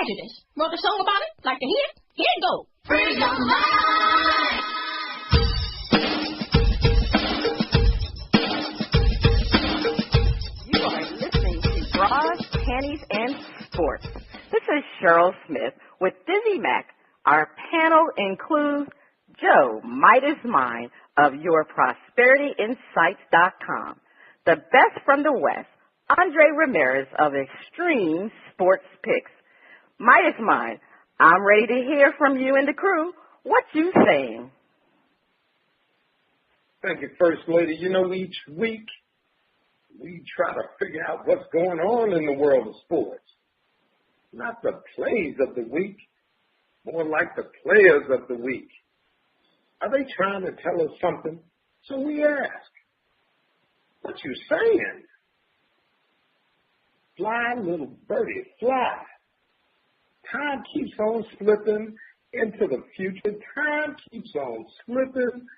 Prejudice. Wrote a song about it? Like to hear it? Here it goes. Free your mind. You are listening to Panties and Sports. This is Cheryl Smith with DizzieMac. Our panel includes Joe Midas Mine of YourProsperityInsights.com, the best from the West, Andre Ramirez of Extreme Sports Picks. Midas Mine, I'm ready to hear from you and the crew. What you saying? Thank you, First Lady. You know, each week we try to figure out what's going on in the world of sports. Not the plays of the week, more like the players of the week. Are they trying to tell us something? So we ask, what you saying? Fly, little birdie, fly. Time keeps on slipping into the future. Time keeps on slipping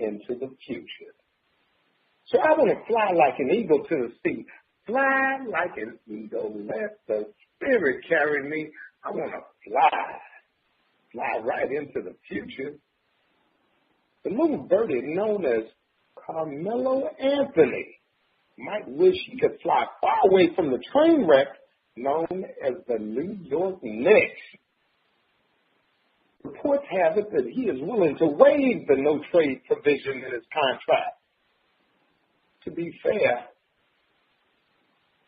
into the future. So I want to fly like an eagle to the sea. Fly like an eagle. Let the spirit carry me. I want to fly right into the future. The little birdie known as Carmelo Anthony might wish he could fly far away from the train wreck known as the New York Knicks. Reports have it that he is willing to waive the no-trade provision in his contract. To be fair,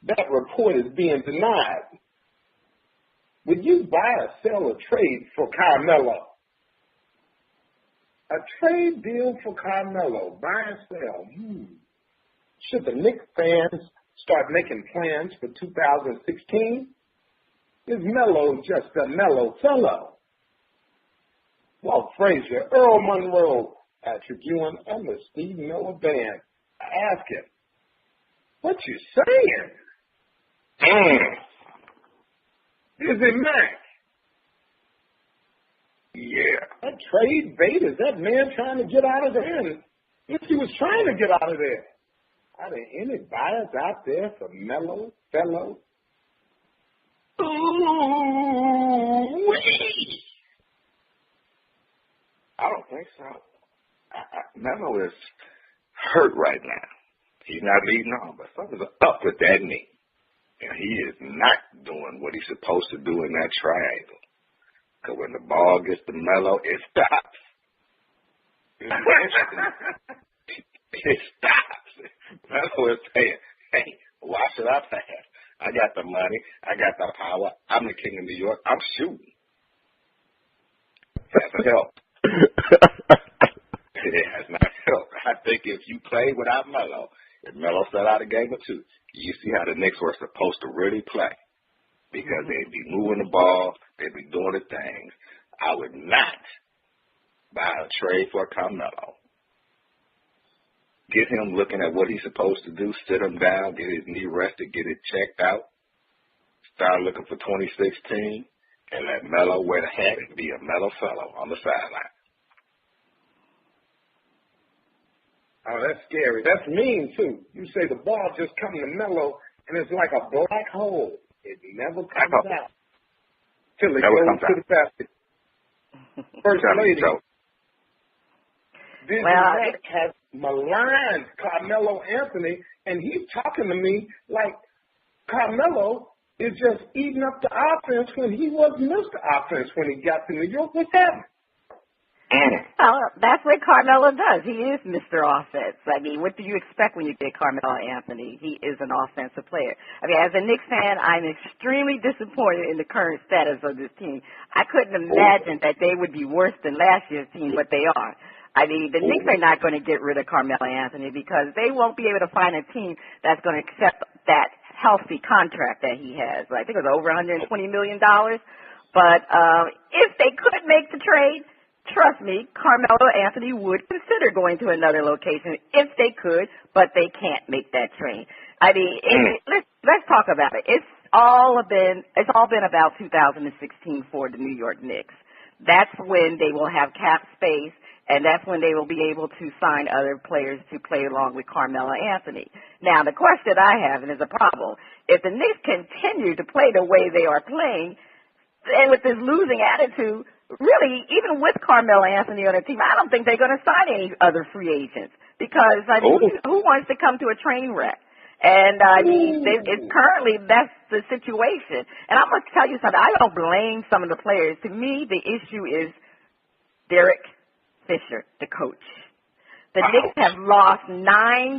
that report is being denied. Would you buy or sell a trade for Carmelo? A trade deal for Carmelo, buy or sell. Should the Knicks fans start making plans for 2016? Is Melo just a mellow fellow? Walt Frazier, Earl Monroe, Patrick Ewing, and the Steve Miller Band. I ask him, what you saying? DizzieMac. Yeah, that trade bait, is that man trying to get out of there? And if he was trying to get out of there, are there any buyers out there for Mellow Fellow? Ooh-wee. I don't think so. Mello is hurt right now. He's not leading on, but something's up with that knee. And he is not doing what he's supposed to do in that triangle. Because when the ball gets to Mello, it stops. It stops. Mello is saying, hey, why should I pass? I got the money. I got the power. I'm the king of New York. I'm shooting. That's help. It has not helped. I think if you play without Melo, if Melo set out a game or two, you see how the Knicks were supposed to really play. Because they'd be moving the ball, they'd be doing the things. I would not buy a trade for Carmelo. Get him looking at what he's supposed to do, sit him down, get his knee rested, get it checked out, start looking for 2016, and let Melo wear the hat and be a Melo fellow on the sideline. Oh, that's scary. That's mean, too. You say the ball just comes to Melo, and it's like a black hole. It never comes out till it goes to the basket. First Lady, DizzieMac has maligned Carmelo Anthony, and he's talking to me like Carmelo is just eating up the offense when he was Mr. Offense when he got to New York. What's happening? Well, that's what Carmelo does. He is Mr. Offense. I mean, what do you expect when you get Carmelo Anthony? He is an offensive player. I mean, as a Knicks fan, I'm extremely disappointed in the current status of this team. I couldn't imagine that they would be worse than last year's team, but they are. I mean, the Knicks are not going to get rid of Carmelo Anthony because they won't be able to find a team that's going to accept that healthy contract that he has. I think it was over $120 million. But if they could make the trade, trust me, Carmelo Anthony would consider going to another location if they could, but they can't make that trade. I mean, let's talk about it. It's all been about 2016 for the New York Knicks. That's when they will have cap space, and that's when they will be able to sign other players to play along with Carmelo Anthony. Now, the question I have, and is a problem, if the Knicks continue to play the way they are playing, and with this losing attitude, really, even with Carmelo Anthony on the team, I don't think they're going to sign any other free agents because, I mean, who wants to come to a train wreck? And, I mean, it's currently that's the situation. And I'm going to tell you something. I don't blame some of the players. To me, the issue is Derek Fisher, the coach. The Knicks have lost 9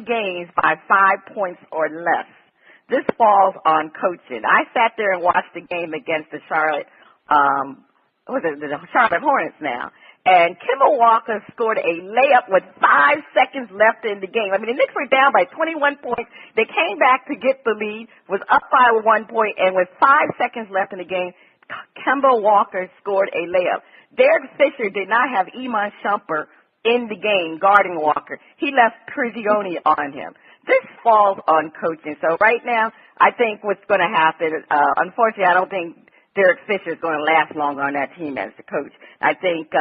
games by 5 points or less. This falls on coaching. I sat there and watched the game against the Charlotte Hornets now. And Kemba Walker scored a layup with 5 seconds left in the game. I mean, the Knicks were down by 21 points. They came back to get the lead, was up by 1 point, and with 5 seconds left in the game, Kemba Walker scored a layup. Derek Fisher did not have Iman Shumpert in the game guarding Walker. He left Prigioni on him. This falls on coaching. So right now, I think what's going to happen, unfortunately, I don't think Derek Fisher is going to last long on that team as the coach. I think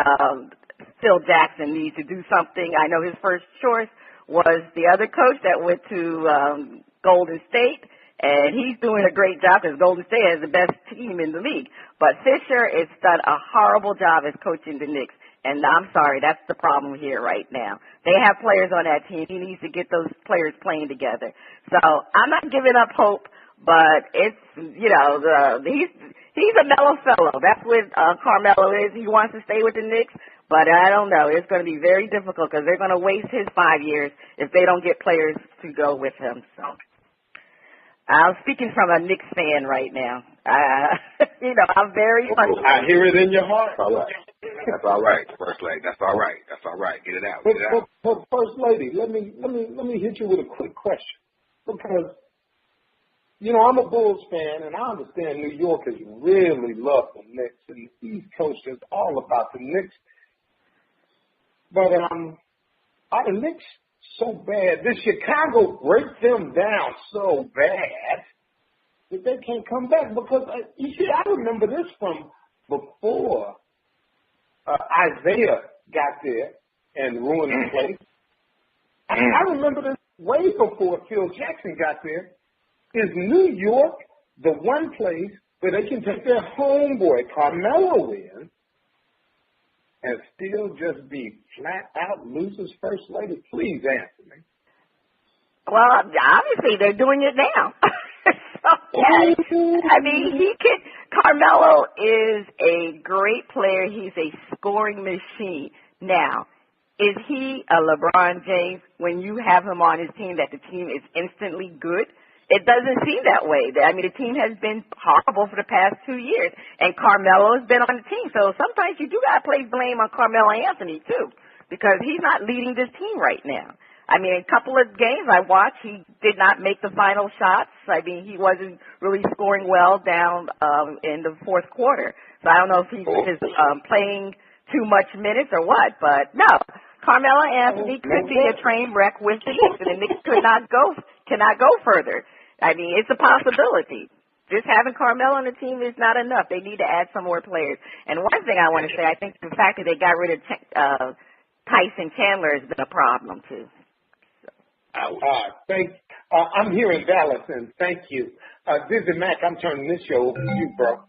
Phil Jackson needs to do something. I know his first choice was the other coach that went to Golden State, and he's doing a great job because Golden State has the best team in the league. But Fisher has done a horrible job as coaching the Knicks, and I'm sorry, that's the problem here right now. They have players on that team. He needs to get those players playing together. So I'm not giving up hope, but it's, you know, he's a mellow fellow. That's what Carmelo is. He wants to stay with the Knicks, but I don't know. It's going to be very difficult because they're going to waste his 5 years if they don't get players to go with him. So I'm speaking from a Knicks fan right now. You know, I'm very. I hear it in your heart. All right. That's all right, First Lady. That's all right. That's all right. Get it out. But First Lady, let me hit you with a quick question because. You know, I'm a Bulls fan, and I understand New Yorkers really love the Knicks, and the East Coast is all about the Knicks. But are the Knicks so bad? Did Chicago break them down so bad that they can't come back? Because, you see, I remember this from before Isaiah got there and ruined the place. I remember this way before Phil Jackson got there. Is New York the one place where they can take their homeboy Carmelo in and still just be flat out losers, First Lady? Please answer me. Well, obviously they're doing it now. So, yeah, I mean, Carmelo is a great player. He's a scoring machine. Now, is he a LeBron James when you have him on his team that the team is instantly good? It doesn't seem that way. I mean, the team has been horrible for the past 2 years, and Carmelo has been on the team. So sometimes you do got to place blame on Carmelo Anthony, too, because he's not leading this team right now. I mean, a couple of games I watched, he did not make the final shots. I mean, he wasn't really scoring well down in the fourth quarter. So I don't know if he's just playing too much minutes or what, but no. Carmelo Anthony could be a train wreck with the Knicks, and the Knicks cannot go further. I mean, it's a possibility. Just having Carmelo on the team is not enough. They need to add some more players. And one thing I want to say, I think the fact that they got rid of Tyson Chandler has been a problem, too. I'm here in Dallas, and thank you. DizzieMac, I'm turning this show over to you, bro.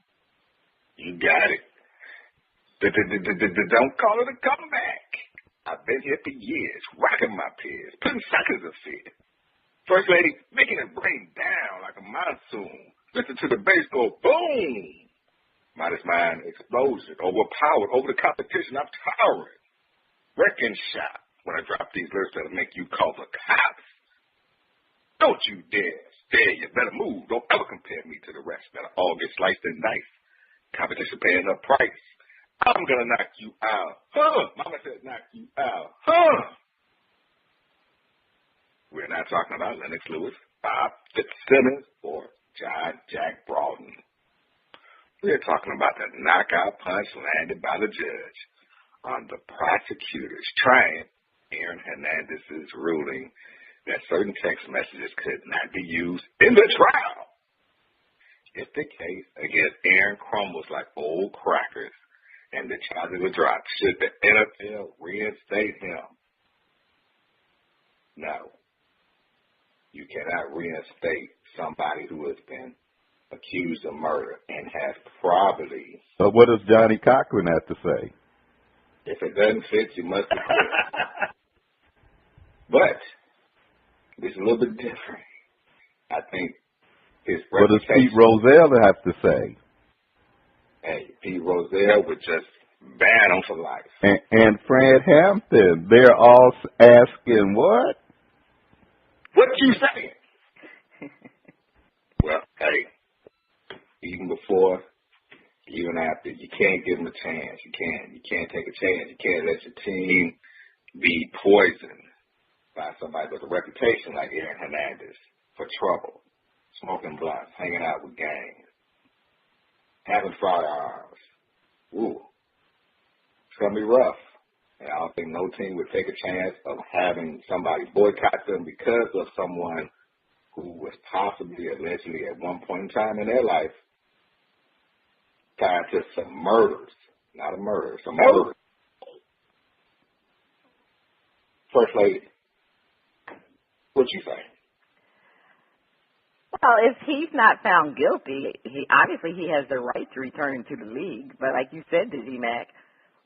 You got it. Don't call it a comeback. I've been here for years, rocking my peers, putting suckers of fear. First Lady, making it rain down like a monsoon. Listen to the bass go boom. Midas mind explosion, overpowered over the competition. I'm towering. Wrecking shop when I drop these lyrics that'll make you call the cops. Don't you dare stare. You better move. Don't ever compare me to the rest. Better all get sliced and diced. Competition paying a price. I'm gonna knock you out. Mama said knock you out. We're not talking about Lennox Lewis, Bob Fitzsimmons, or John Jack Broughton. We're talking about the knockout punch landed by the judge on the prosecutor's triumph, Aaron Hernandez's ruling that certain text messages could not be used in the trial. If the case against Aaron crumbles like old crackers and the charges are dropped, should the NFL reinstate him? No. You cannot reinstate somebody who has been accused of murder and has probably. But what does Johnny Cochran have to say? If it doesn't fit, you must be quit. But it's a little bit different. I think his What does reputation. Pete Rozelle have to say? Hey, Pete Rozelle would just ban him for life. And Fred Hampton, they're all asking what? What you saying? Well, hey, even before, even after, you can't give them a chance. You can't take a chance. You can't let your team be poisoned by somebody with a reputation like Aaron Hernandez for trouble, smoking blunts, hanging out with gangs, having firearms. Ooh, it's going to be rough. And I don't think no team would take a chance of having somebody boycott them because of someone who was possibly, allegedly, at one point in time in their life, tied to some murders. Not a murder, some murders. First Lady, what you say? Well, if he's not found guilty, obviously he has the right to return to the league. But like you said, DizzieMac,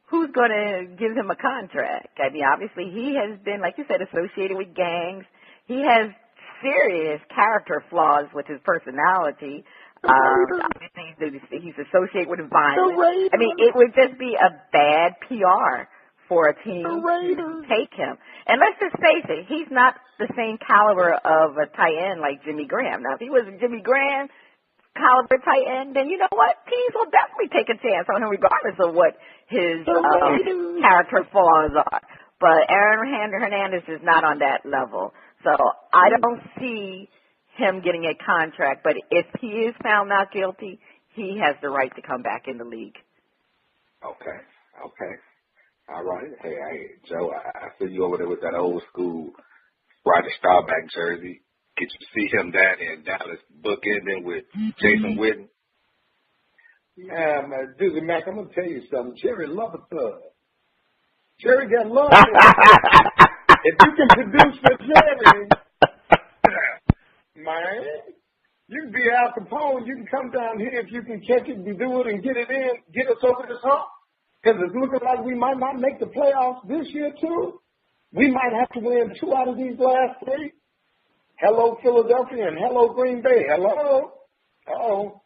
who's going to give him a contract? I mean, obviously he has been, like you said, associated with gangs. He has serious character flaws with his personality. Obviously he's associated with violence. I mean, it would just be a bad PR for a team to take him. And let's just face it, he's not the same caliber of a tight end like Jimmy Graham. Now, if he was a Jimmy Graham caliber tight end, then you know what? Teams will definitely take a chance on him regardless of what his character flaws are. But Aaron Hernandez is not on that level. So I don't see him getting a contract. But if he is found not guilty, he has the right to come back in the league. Okay. All right. Hey, Joe, I see you over there with that old school Roger Staubach jersey. Get you to see him down in Dallas bookending with Jason Witten. Yeah, man, DizzieMac, I'm going to tell you something. Jerry love a thug. Jerry got love for it. If you can produce for Jerry, man, you can be Al Capone. You can come down here if you can catch it, do it, and get it in, get us over this hump. Because it's looking like we might not make the playoffs this year, too. We might have to win 2 out of these last 3. Hello, Philadelphia, and hello, Green Bay. Hello. Uh-oh.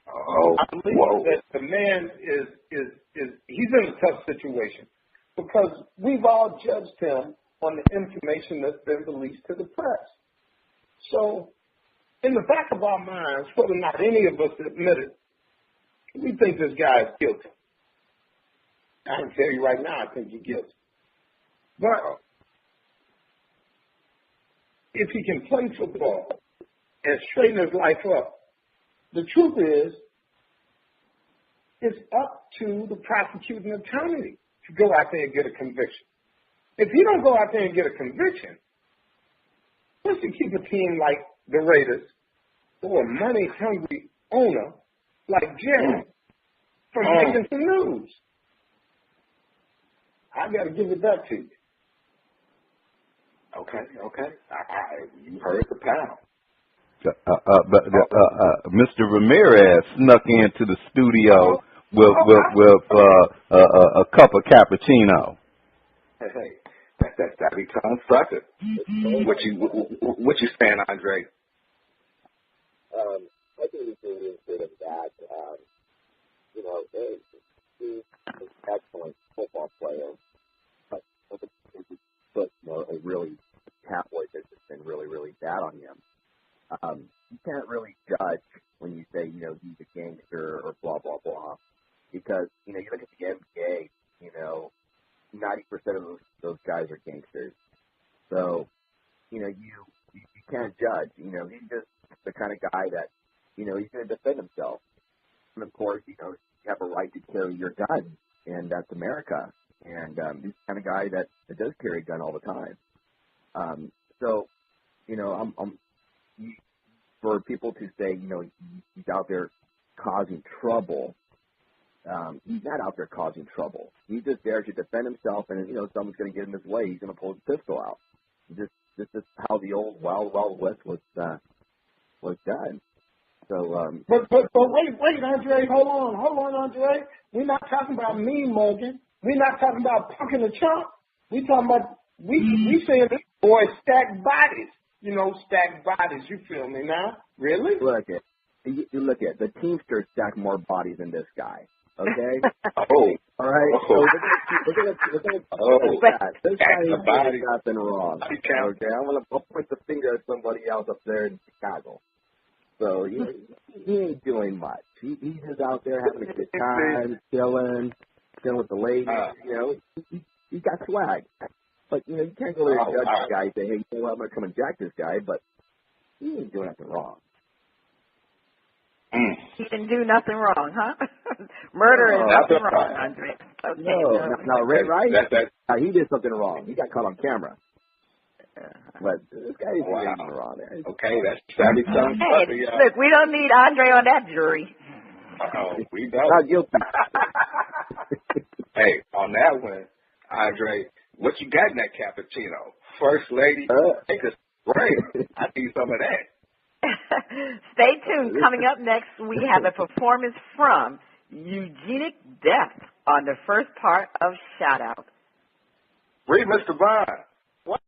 I believe that the man is he's in a tough situation because we've all judged him on the information that's been released to the press. So, in the back of our minds, whether or not any of us admit it, we think this guy is guilty. I can tell you right now, I think he's guilty. But if he can play football and straighten his life up, the truth is, it's up to the prosecuting attorney to go out there and get a conviction. If he don't go out there and get a conviction, what's to keep a team like the Raiders or a money-hungry owner like Jerry from making some news? I got to give it back to you. Okay. You heard the panel. Mr. Ramirez snuck into the studio with a cup of cappuccino. Hey, that's that be tongue sucker. What you saying, Andre? I think we can use bit of that. He's an excellent football player, but a really tabloid that's just been really, really bad on him. You can't really judge when you say, he's a gangster or blah, blah, blah, because, you look at the NBA, 90% of those guys are gangsters. So, you can't judge. He's just the kind of guy that, he's going to defend himself. And, of course, you have a right to carry your gun, and that's America. And he's the kind of guy that does carry a gun all the time. For people to say, he's out there causing trouble, he's not out there causing trouble. He's just there to defend himself, and if someone's going to get in his way, he's going to pull his pistol out. This is how the old Wild Wild West was done. So, but wait, Andre, hold on, Andre. We're not talking about mean mugging. We're not talking about punking the chump. We talking about we saying this boy stacked bodies. You know, stacked bodies. You feel me now? Really? Look at the Teamsters stack more bodies than this guy. Okay. All right. So we're gonna this guy is nothing wrong. Okay. I'll point the finger at somebody else up there in Chicago. So he ain't doing much. He's just out there having a good time, chilling with the ladies. You know, he's got swag. But you know, you can't go there and judge the guy and say, hey, you know what, I'm gonna come and jack this guy. But he ain't doing nothing wrong. He didn't do nothing wrong, huh? Murder is nothing wrong, Andre. Okay, no, right? He did something wrong. He got caught on camera. But this guy didn't do anything wrong there. Okay, that's sounding something funny. Look, we don't need Andre on that jury. We don't. Not guilty. Hey, on that one, Andre, what you got in that cappuccino? First lady, take a spray. I need some of that. Stay tuned. Coming up next, we have a performance from Eugenic Death on the first part of Shout Out. Read Mr. Bond. What?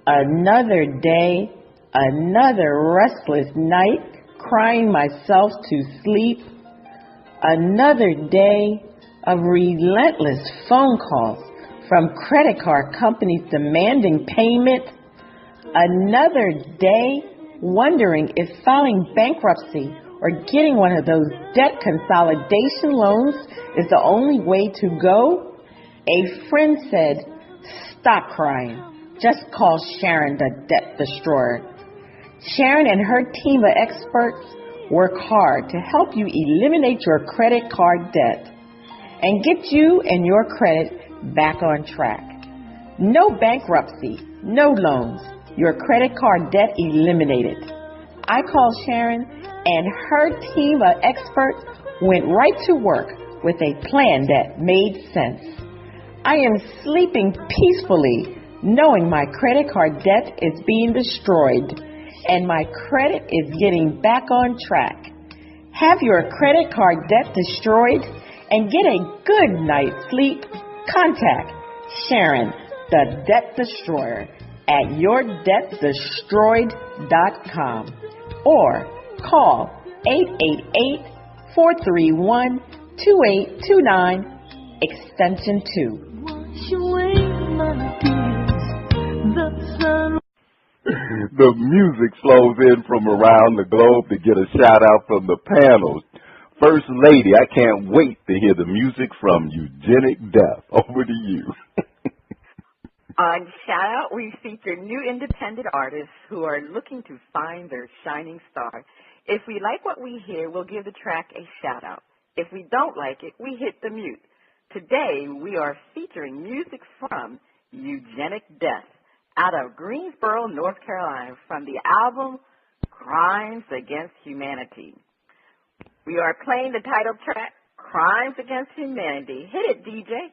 Another day, another restless night, crying myself to sleep. Another day of relentless phone calls from credit card companies demanding payment. Another day wondering if filing bankruptcy or getting one of those debt consolidation loans is the only way to go. A friend said, stop crying. Just call Sharon, the debt destroyer. Sharon and her team of experts work hard to help you eliminate your credit card debt and get you and your credit back on track. No bankruptcy, no loans. Your credit card debt eliminated. I called Sharon, and her team of experts went right to work with a plan that made sense. I am sleeping peacefully, knowing my credit card debt is being destroyed, and my credit is getting back on track. Have your credit card debt destroyed and get a good night's sleep? Contact Sharon, the Debt Destroyer, at yourdebtdestroyed.com or call 888-431-2829 extension 2. The music flows in from around the globe to get a shout out from the panels. First Lady, I can't wait to hear the music from Eugenic Death. Over to you. On Shout Out, we feature new independent artists who are looking to find their shining star. If we like what we hear, we'll give the track a shout out. If we don't like it, we hit the mute. Today, we are featuring music from Eugenic Death out of Greensboro, North Carolina, from the album Crimes Against Humanity. We are playing the title track, Crimes Against Humanity. Hit it, DJ.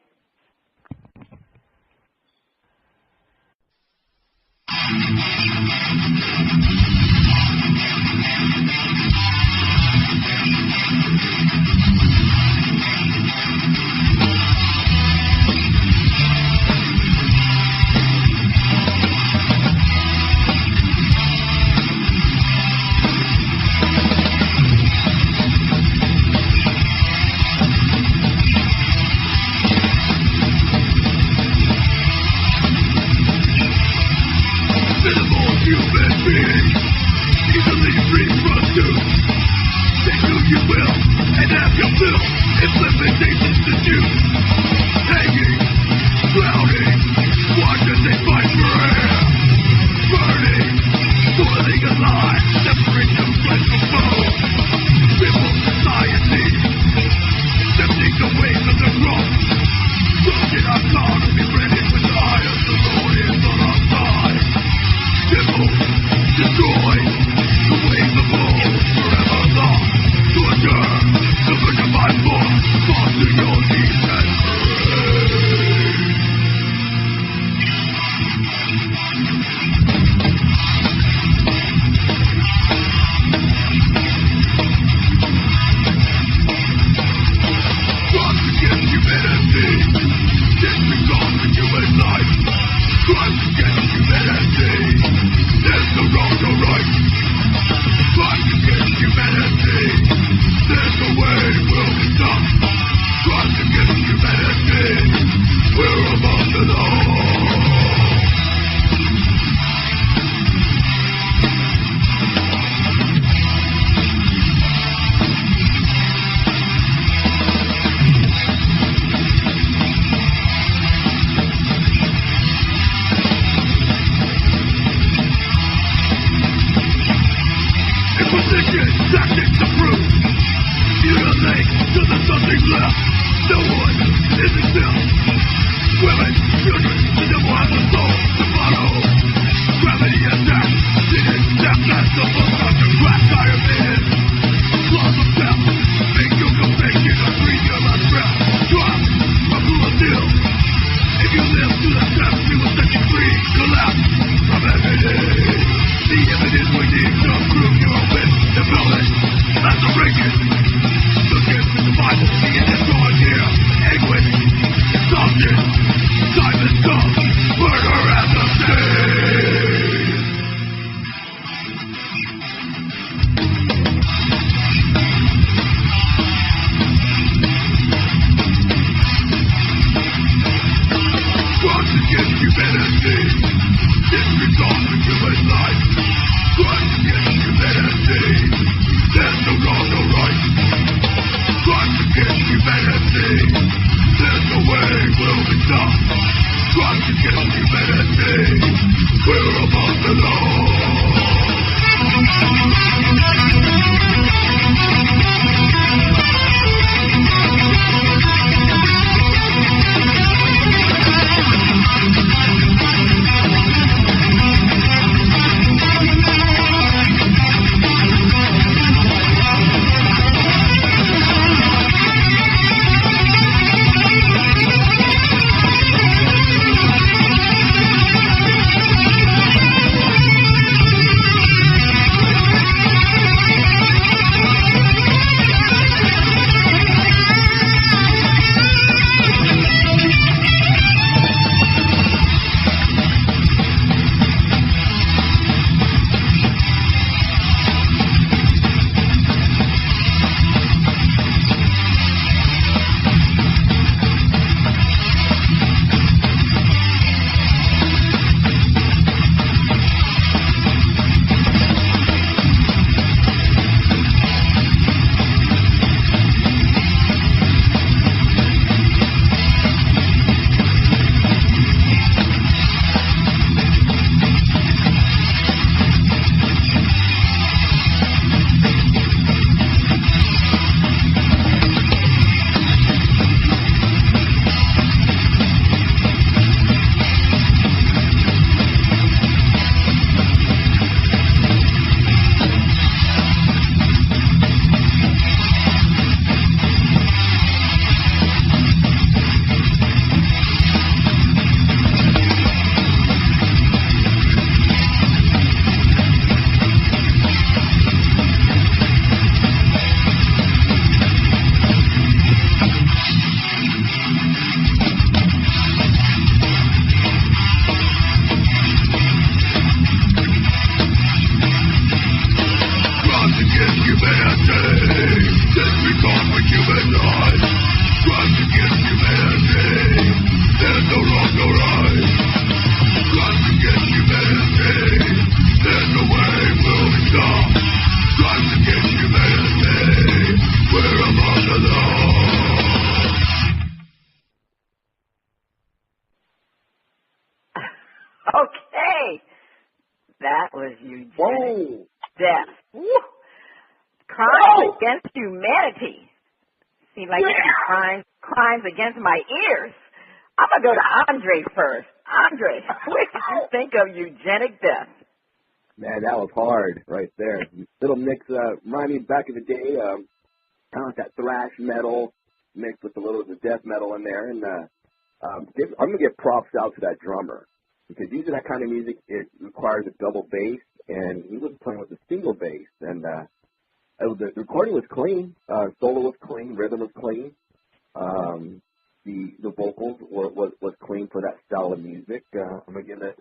Forever lost to a germ, to put your mind for It's the proof. You are late till there's something left. No one is exempt. Women, children, the devil has a soul to follow. Gravity attack, it is death. That's the most of the crack tire man. Claws of death, make you go bacon or breathe your last breath. Drop, a rule of deal. If you live to the steps, we will set you free. Collapse from evidence. The evidence we need to prove you're a win. Develop, that's a breaking. Look at the Bible, the end is drawing near. Anguish, exhaustion, time has come. Murder at the stake. Crimes against humanity. Disregard for human life. Crimes against humanity. There's no law, no right. Crimes against humanity. There's no way we'll be stopped. Crimes against humanity. We're among the law. Okay. That was Eugenic Death. Woo. Crimes against humanity. Seems like crimes against my ears. I'm going to go to Andre first. Andre, what did you think of Eugenic Death? Man, that was hard right there. Little mix, remind me back in the day, kind of like that thrash metal mixed with a little of the death metal in there. And I'm going to give props out to that drummer. Because using that kind of music, it requires a double bass, and he was playing with a single bass. And the recording was clean. Solo was clean. Rhythm was clean. The vocals was clean for that style of music. I'm going to give it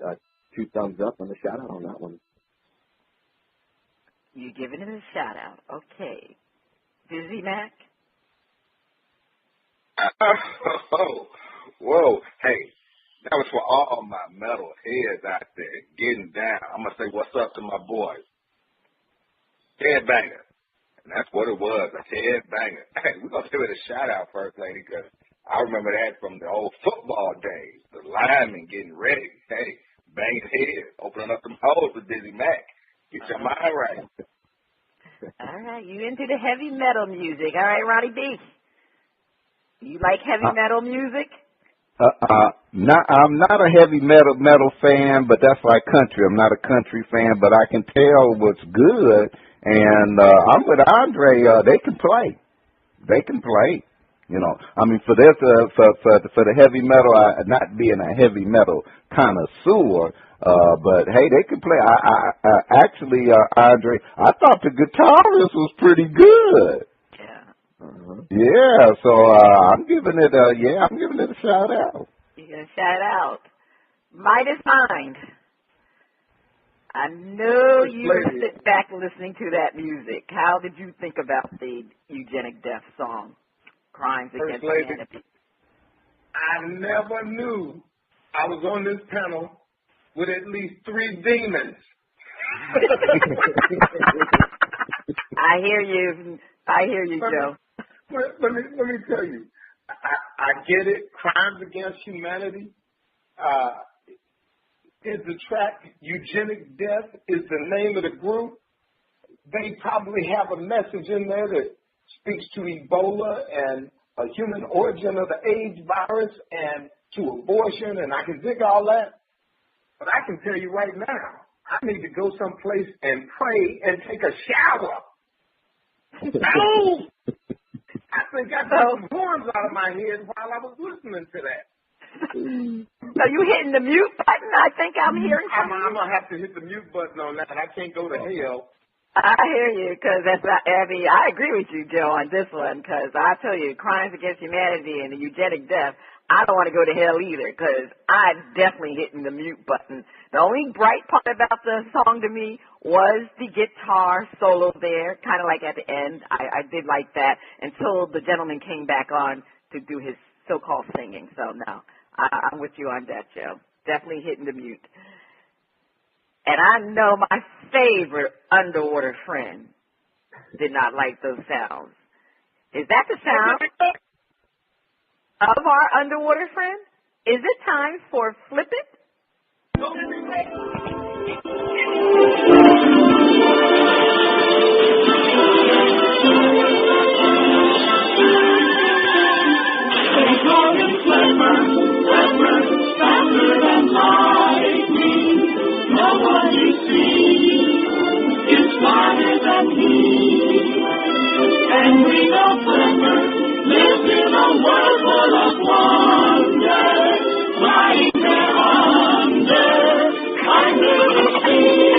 2 thumbs up on the shout-out on that one. You giving it a shout-out. Okay. DizzieMac? Whoa. Hey. That was for all my metal heads out there getting down. I'm going to say what's up to my boy. Headbanger. And that's what it was, a headbanger. Hey, we're going to give it a shout-out, First Lady, because I remember that from the old football days. The linemen getting ready. Hey, banging heads, opening up them holes with DizzieMac. Get your mind right. All right, you into the heavy metal music. All right, Ronnie B. You like heavy metal music? I'm not a heavy metal fan, but that's like country. I'm not a country fan, but I can tell what's good. And I'm with Andre. They can play. They can play. You know, I mean, for this, for the heavy metal, not being a heavy metal connoisseur, but hey, they can play. Actually, Andre, I thought the guitarist was pretty good. Yeah, so I'm giving it a shout out. You're gonna shout out. Midas Mind. I know you were sitting back listening to that music. How did you think about the Eugenic Death song, Crimes Against Humanity? I never knew I was on this panel with at least 3 demons. I hear you, Joe. Let me tell you, I get it. Crimes Against Humanity is the track. Eugenic Death is the name of the group. They probably have a message in there that speaks to Ebola and a human origin of the AIDS virus and to abortion, and I can dig all that. But I can tell you right now, I need to go someplace and pray and take a shower. No! I think I got some horns out of my head while I was listening to that. So you hitting the mute button? I think I'm hearing something. I'm going to have to hit the mute button on that. I can't go to hell. I hear you, because I agree with you, Joe, on this one, because I tell you, Crimes Against Humanity and the Eugenic Death, I don't want to go to hell either, because I'm definitely hitting the mute button. The only bright part about the song to me was the guitar solo there, kind of like at the end. I did like that until the gentleman came back on to do his so-called singing. So, no, I'm with you on that, Joe. Definitely hitting the mute. And I know my favorite underwater friend did not like those sounds. Is that the sound of our underwater friend? Is it time for Flip It? Faster than lightning, no one you see is smarter than he. And we know Flipper lives in a world full of wonder, lying there under the sea.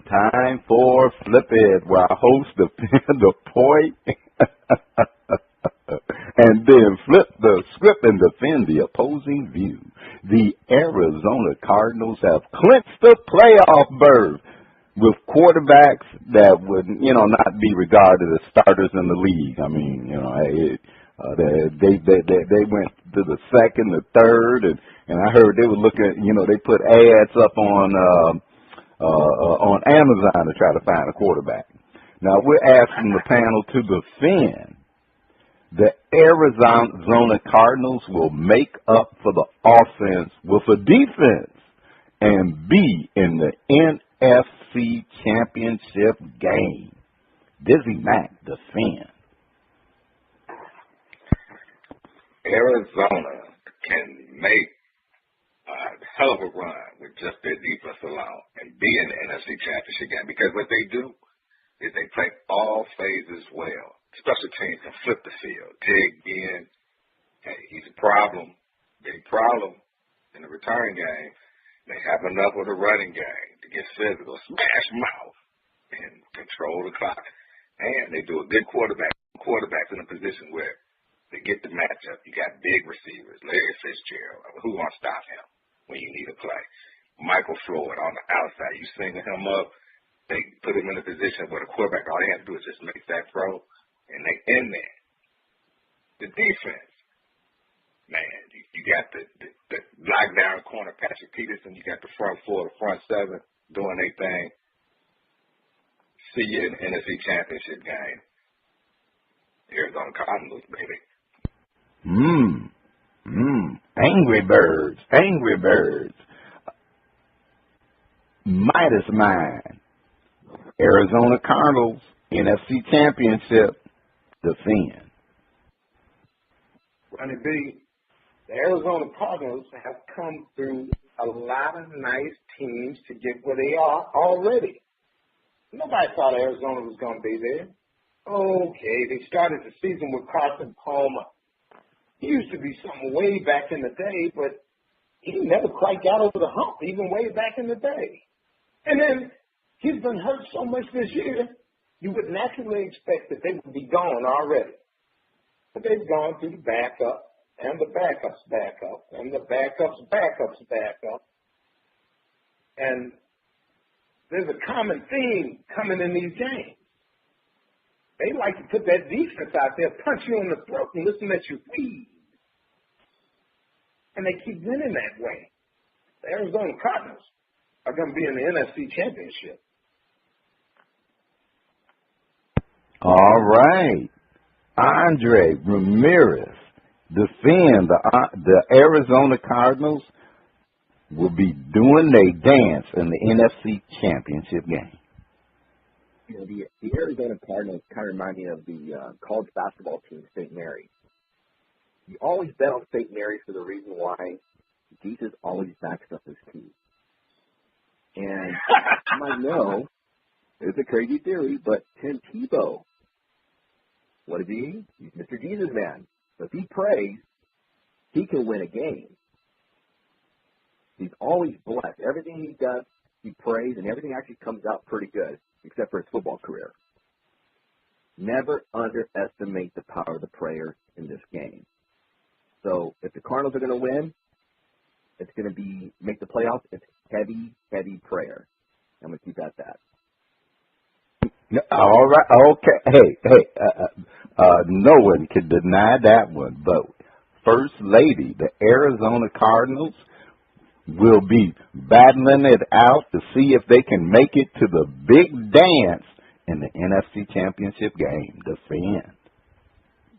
Time for Flip It, where I host the point and then flip the script and defend the opposing view. The Arizona Cardinals have clinched the playoff berth with quarterbacks that would, not be regarded as starters in the league. I mean, they went to the second, the third, and I heard they were looking, they put ads up on Amazon to try to find a quarterback. Now, we're asking the panel to defend. The Arizona Cardinals will make up for the offense with a defense and be in the NFC Championship game. DizzieMac, defend. Arizona can make a hell of a run with just their defense alone and be in the NFC Championship game, because what they do is they play all phases well. Special teams can flip the field. Dig in. Hey, he's a problem. Big problem in the return game. They have enough of the running game to get physical, smash mouth, and control the clock. And they do a good quarterbacks in a position where they get the matchup. You got big receivers, Larry Fitzgerald. Who wants to stop him when you need a play? Michael Floyd on the outside. You single him up. They put him in a position where the quarterback, all they have to do is just make that throw, and they in there. The defense, man, you got the lockdown corner, Patrick Peterson. You got the front four, the front seven doing their thing. See you in the NFC Championship game. Arizona Cardinals, baby. Angry Birds. Midas mine. Arizona Cardinals, NFC Championship, defend. Ronnie B, the Arizona Cardinals have come through a lot of nice teams to get where they are already. Nobody thought Arizona was going to be there. Okay, they started the season with Carson Palmer. He used to be something way back in the day, but he never quite got over the hump, even way back in the day. And then he's been hurt so much this year, you would naturally expect that they would be gone already. But they've gone through the backup, and the backups back up, and the backups back up. And there's a common theme coming in these games. They like to put that defense out there, punch you in the throat, and listen at you feed. And they keep winning that way. The Arizona Cardinals are going to be in the NFC Championship. All right. Andre Ramirez, defend the Arizona Cardinals will be doing their dance in the NFC Championship game. You know, the Arizona Cardinals kind of remind me of the college basketball team, St. Mary's. You always bet on St. Mary's for the reason why Jesus always backs up his team. And you might know, it's a crazy theory, but Tim Tebow, what is he? He's Mr. Jesus Man. So if he prays, he can win a game. He's always blessed. Everything he does, he prays, and everything actually comes out pretty good, except for his football career. Never underestimate the power of the prayer in this game. So if the Cardinals are going to win, it's going to be make the playoffs. It's heavy, heavy prayer. I'm going to keep at that. All right. Okay. Hey. No one can deny that one. But First Lady, the Arizona Cardinals, will be battling it out to see if they can make it to the big dance in the NFC Championship game. Defend.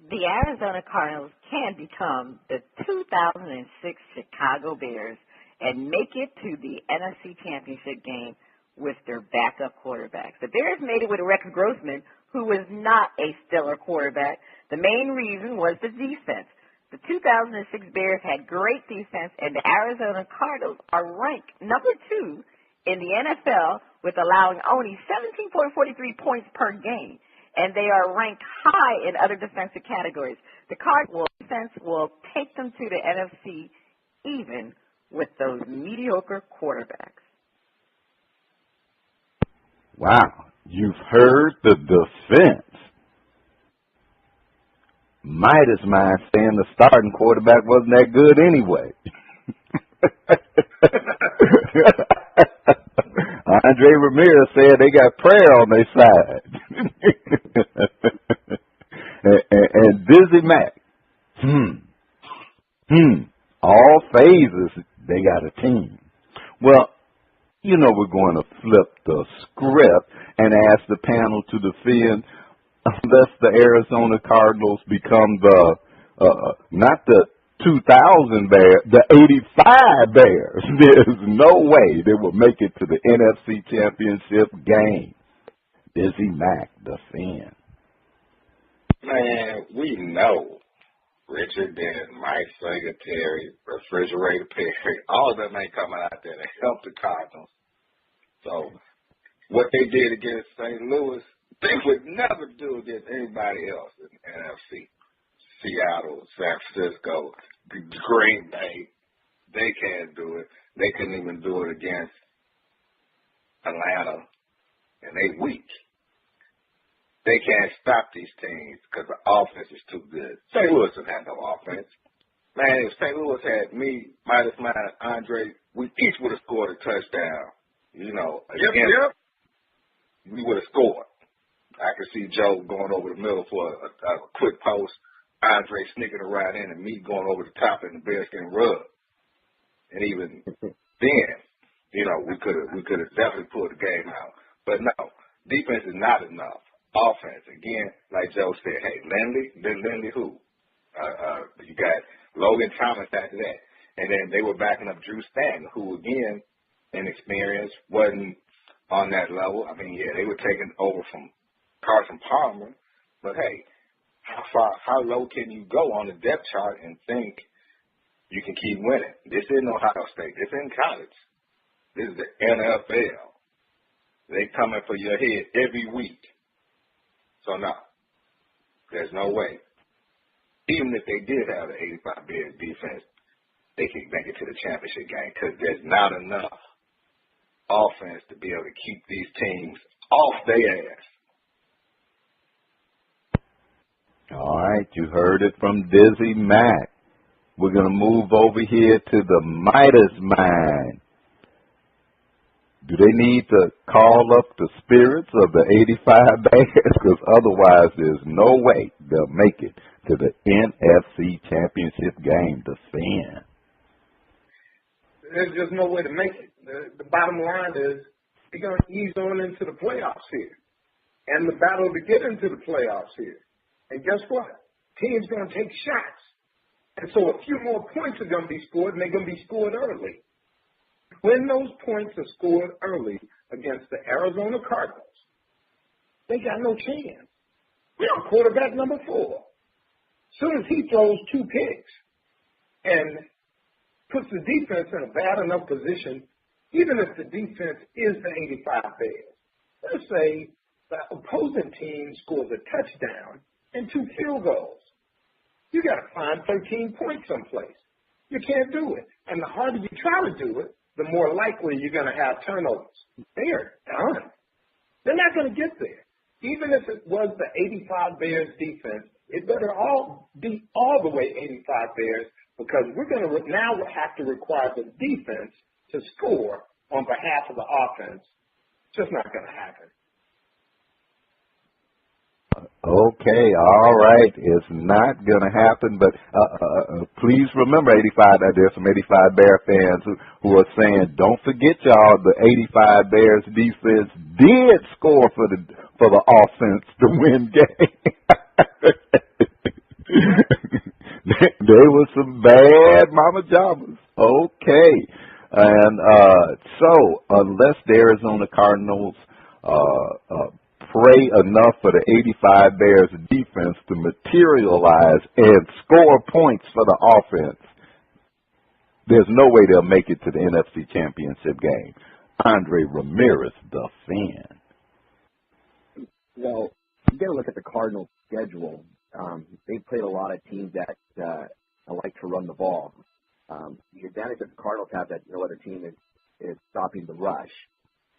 The Arizona Cardinals can become the 2006 Chicago Bears and make it to the NFC Championship game with their backup quarterbacks. The Bears made it with Rex Grossman, who was not a stellar quarterback. The main reason was the defense. The 2006 Bears had great defense, and the Arizona Cardinals are ranked number 2 in the NFL with allowing only 17.43 points per game. And they are ranked high in other defensive categories. The Cardinals defense will take them to the NFC even with those mediocre quarterbacks. Wow, you've heard the defense. Midas mind saying the starting quarterback wasn't that good anyway. Andre Ramirez said they got prayer on their side. and DizzieMac. All phases, they got a team. Well, you know we're going to flip the script and ask the panel to defend unless the Arizona Cardinals become the, not the 2000 Bears, the 85 Bears. There's no way they will make it to the NFC Championship game. DizzieMac, defend. Man, we know Richard Dennis, Mike Singletary, Refrigerator Perry, all of them ain't coming out there to help the Cardinals. So what they did against St. Louis, they would never do against anybody else in the NFC. Seattle, San Francisco, Green Bay, they can't do it. They couldn't even do it against Atlanta, and they weak. They can't stop these teams because the offense is too good. St. Louis doesn't have no offense. Man, if St. Louis had me, Midas, Andre, we each would have scored a touchdown. You know, again, we would have scored. I could see Joe going over the middle for a quick post, Andre sneaking around in, and me going over the top in the Bearskin rub. And even then, you know, we could have definitely pulled the game out. But no, defense is not enough. Offense, again, like Joe said, hey, Lindley who? You got Logan Thomas after that. And then they were backing up Drew Stanton, who, again, inexperienced, wasn't on that level. I mean, yeah, they were taking over from Carson Palmer. But, hey, how low can you go on the depth chart and think you can keep winning? This isn't Ohio State. This isn't college. This is the NFL. They coming for your head every week. So, no, there's no way. Even if they did have an 85 Bears defense, they can make it to the championship game because there's not enough offense to be able to keep these teams off their ass. All right, you heard it from DizzieMac. We're going to move over here to the Midas mine. Do they need to call up the spirits of the 85 Bears? Because otherwise there's no way they'll make it to the NFC Championship game to sin. There's just no way to make it. The bottom line is they're going to ease on into the playoffs here. And the battle to get into the playoffs here. And guess what? Teams going to take shots. And so a few more points are going to be scored, and they're going to be scored early. When those points are scored early against the Arizona Cardinals, they got no chance. We're on quarterback number 4. As soon as he throws 2 picks and puts the defense in a bad enough position, even if the defense is the 85 Bears, let's say the opposing team scores a touchdown and 2 field goals. You got to find 13 points someplace. You can't do it. And the harder you try to do it, the more likely you're going to have turnovers. They are done. They're not going to get there. Even if it was the 85 Bears defense, it better all be all the way 85 Bears, because we're going to now have to require the defense to score on behalf of the offense. It's just not going to happen. Okay, all right. It's not going to happen, but please remember, 85, there's some 85 Bear fans who are saying, don't forget, y'all, the 85 Bears defense did score for the offense to win games. There was some bad mama jobbers. Okay. And so, unless the Arizona Cardinals pray enough for the 85 Bears defense to materialize and score points for the offense, there's no way they'll make it to the NFC Championship game. Andre Ramirez, the fan. Well, you got to look at the Cardinals' schedule. They played a lot of teams that like to run the ball. The advantage that the Cardinals have that no other team is stopping the rush.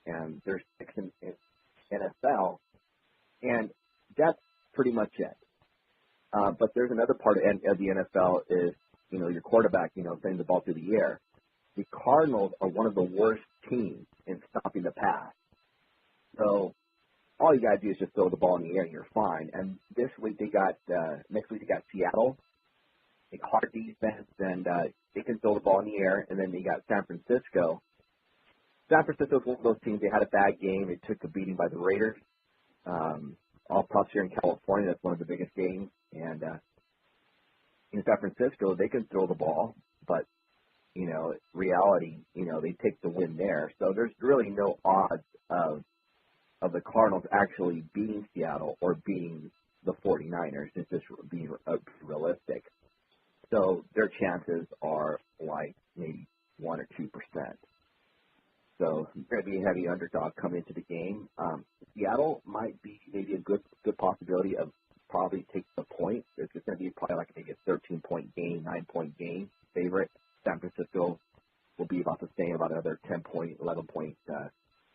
And there's 6 in NFL, and that's pretty much it. But there's another part of the NFL is, your quarterback, sending the ball through the air. The Cardinals are one of the worst teams in stopping the pass. So all you got to do is just throw the ball in the air and you're fine. And this week next week they got Seattle. They hard defense, and they can throw the ball in the air. And then they got San Francisco. San Francisco's one of those teams. They had a bad game. They took a beating by the Raiders. All plus here in California, that's one of the biggest games. And in San Francisco, they can throw the ball, but reality, they take the win there. So there's really no odds of the Cardinals actually beating Seattle or beating the 49ers. It's just being realistic. So their chances are like maybe 1 or 2%. So they're going to be a heavy underdog coming into the game. Seattle might be maybe a good possibility of probably taking the point. It's going to be probably like maybe a 13-point game, 9-point game favorite. San Francisco will be about the same, about another 10-point, 11-point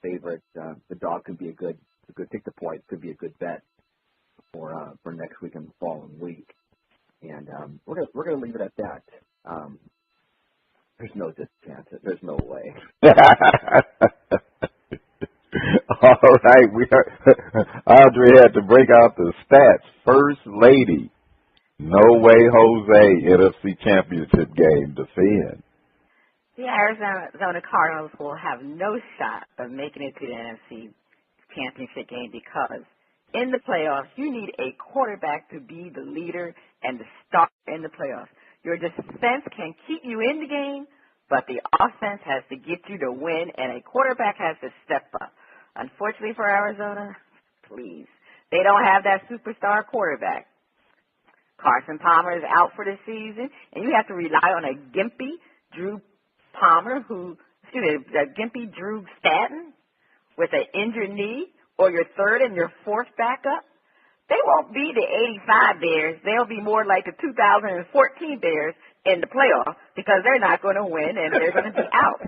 favorite. The dog could be a good take the point. Could be a good bet for next week and the following week. And we're gonna leave it at that. There's no chance. There's no way. All right, Audrey had to break out the stats. First lady, no way, Jose, NFC Championship game defend. The Arizona Cardinals will have no shot of making it to the NFC Championship game because in the playoffs, you need a quarterback to be the leader and the star in the playoffs. Your defense can keep you in the game, but the offense has to get you to win, and a quarterback has to step up. Unfortunately for Arizona, please, they don't have that superstar quarterback. Carson Palmer is out for the season, and you have to rely on a gimpy Drew Stanton with an injured knee, or your third and your fourth backup. They won't be the 85 Bears. They'll be more like the 2014 Bears in the playoffs because they're not going to win and they're going to be out.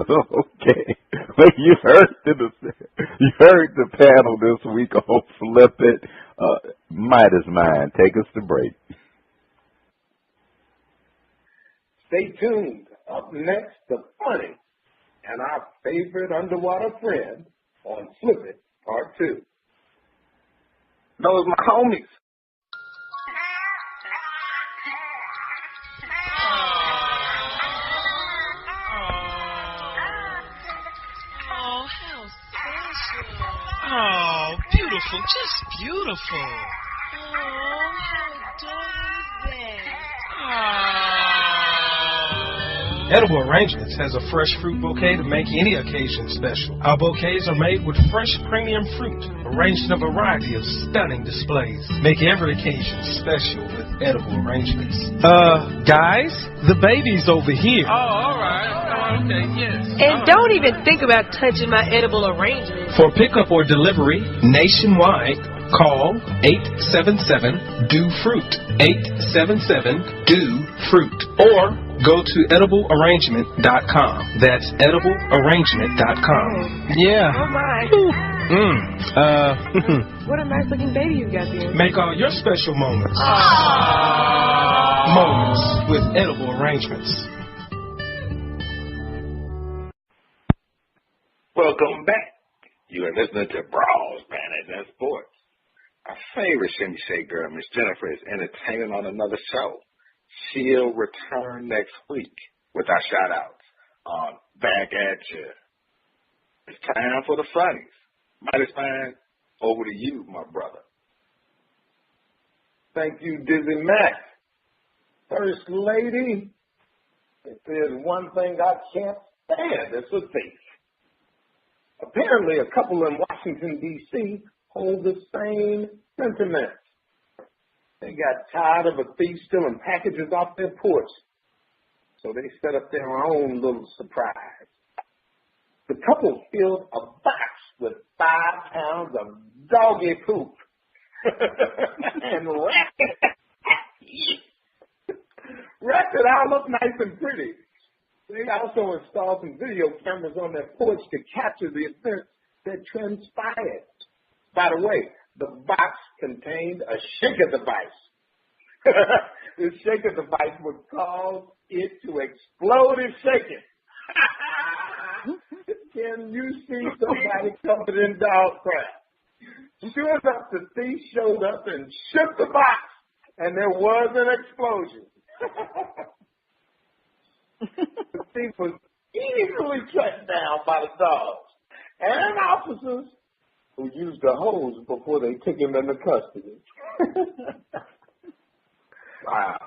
Okay. Well, you heard the panel this week on Flip It. Midas Mind, take us to break. Stay tuned. Up next, the funny and our favorite underwater friend on Flip It, Part 2. Those my homies. Oh, beautiful, just beautiful. Oh, how adorable is that? Edible Arrangements has a fresh fruit bouquet to make any occasion special. Our bouquets are made with fresh premium fruit, arranged in a variety of stunning displays. Make every occasion special with Edible Arrangements. Guys, the baby's over here. Oh, all right. Oh, okay, yes. And don't even think about touching my Edible Arrangements. For pickup or delivery nationwide, call 877-DO-FRUIT, 877-DO-FRUIT, or go to ediblearrangement.com. That's ediblearrangement.com. Yeah. Oh, my. What a nice looking baby you got there. Make all your special moments. Moments with Edible Arrangements. Welcome back. You are listening to Brawls, Panties and Sports. Our favorite Shimmy Shake girl, Miss Jennifer, is entertaining on another show. She'll return next week with our shout-outs on Back at You. It's time for the funnies. Midas Man, over to you, my brother. Thank you, DizzieMac. First Lady, if there's one thing I can't stand, it's a thief. Apparently, a couple in Washington, D.C. hold the same sentiments. They got tired of a thief stealing packages off their porch, so they set up their own little surprise. The couple filled a box with 5 pounds of doggy poop and wrapped it all up nice and pretty. They also installed some video cameras on their porch to capture the events that transpired. By the way, the box contained a shaker device. The shaker device would cause it to explode if shaken. Can you see somebody covered in dog crap? Sure enough, the thief showed up and shook the box, and there was an explosion. The thief was easily tracked down by the dogs and officers who used a hose before they took him into custody. Wow.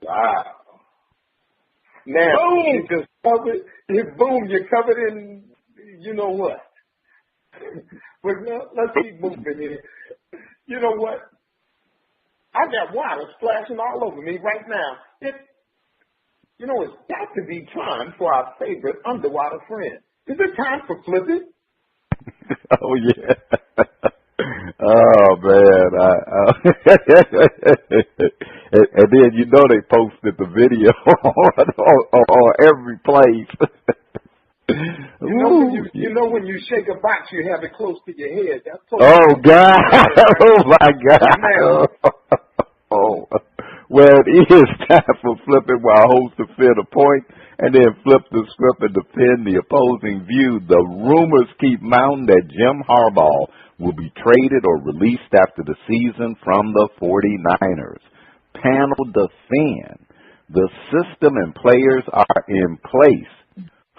Wow. Now, boom! You're covered in, you know what. But let's keep moving here. You know what? I got water splashing all over me right now. It's got to be time for our favorite underwater friend. Is it time for Flip It? Oh, yeah. Oh, man. And then, they posted the video on every place. When you shake a box, you have it close to your head. That's oh, God. Oh, my God. Oh. Well, it is time for Flip It, while hosts defend a point and then flip the script and defend the opposing view. The rumors keep mounting that Jim Harbaugh will be traded or released after the season from the 49ers. Panel defend. The system and players are in place.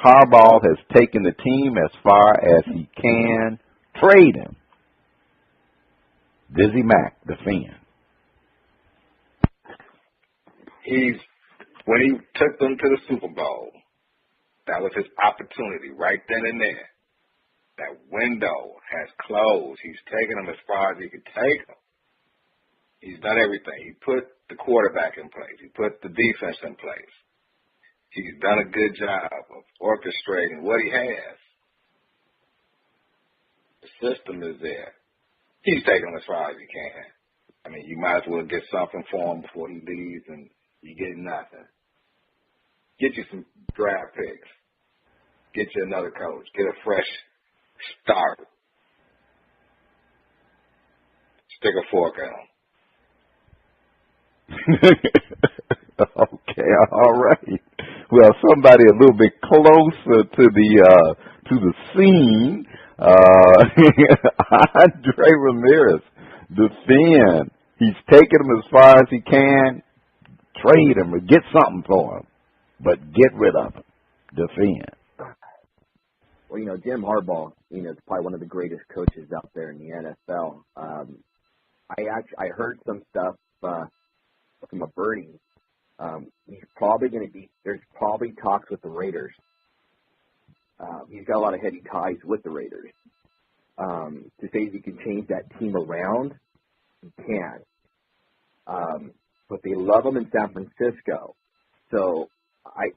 Harbaugh has taken the team as far as he can. Trade him. DizzieMac defend. when he took them to the Super Bowl, that was his opportunity right then and there. That window has closed. He's taken them as far as he could take them. He's done everything. He put the quarterback in place. He put the defense in place. He's done a good job of orchestrating what he has. The system is there. He's taking them as far as he can. I mean, you might as well get something for him before he leaves, and you get nothing. Get you some draft picks. Get you another coach. Get a fresh start. Stick a fork in him. Okay, all right. Well, somebody a little bit closer to the scene, Andre Ramirez, defend. He's taking him as far as he can. Trade him or get something for him, but get rid of him. Defend. Well, Jim Harbaugh, is probably one of the greatest coaches out there in the NFL. I heard some stuff from a birdie. He's probably going to be. There's probably talks with the Raiders. He's got a lot of heady ties with the Raiders. To say he can change that team around, he can. But they love him in San Francisco. So I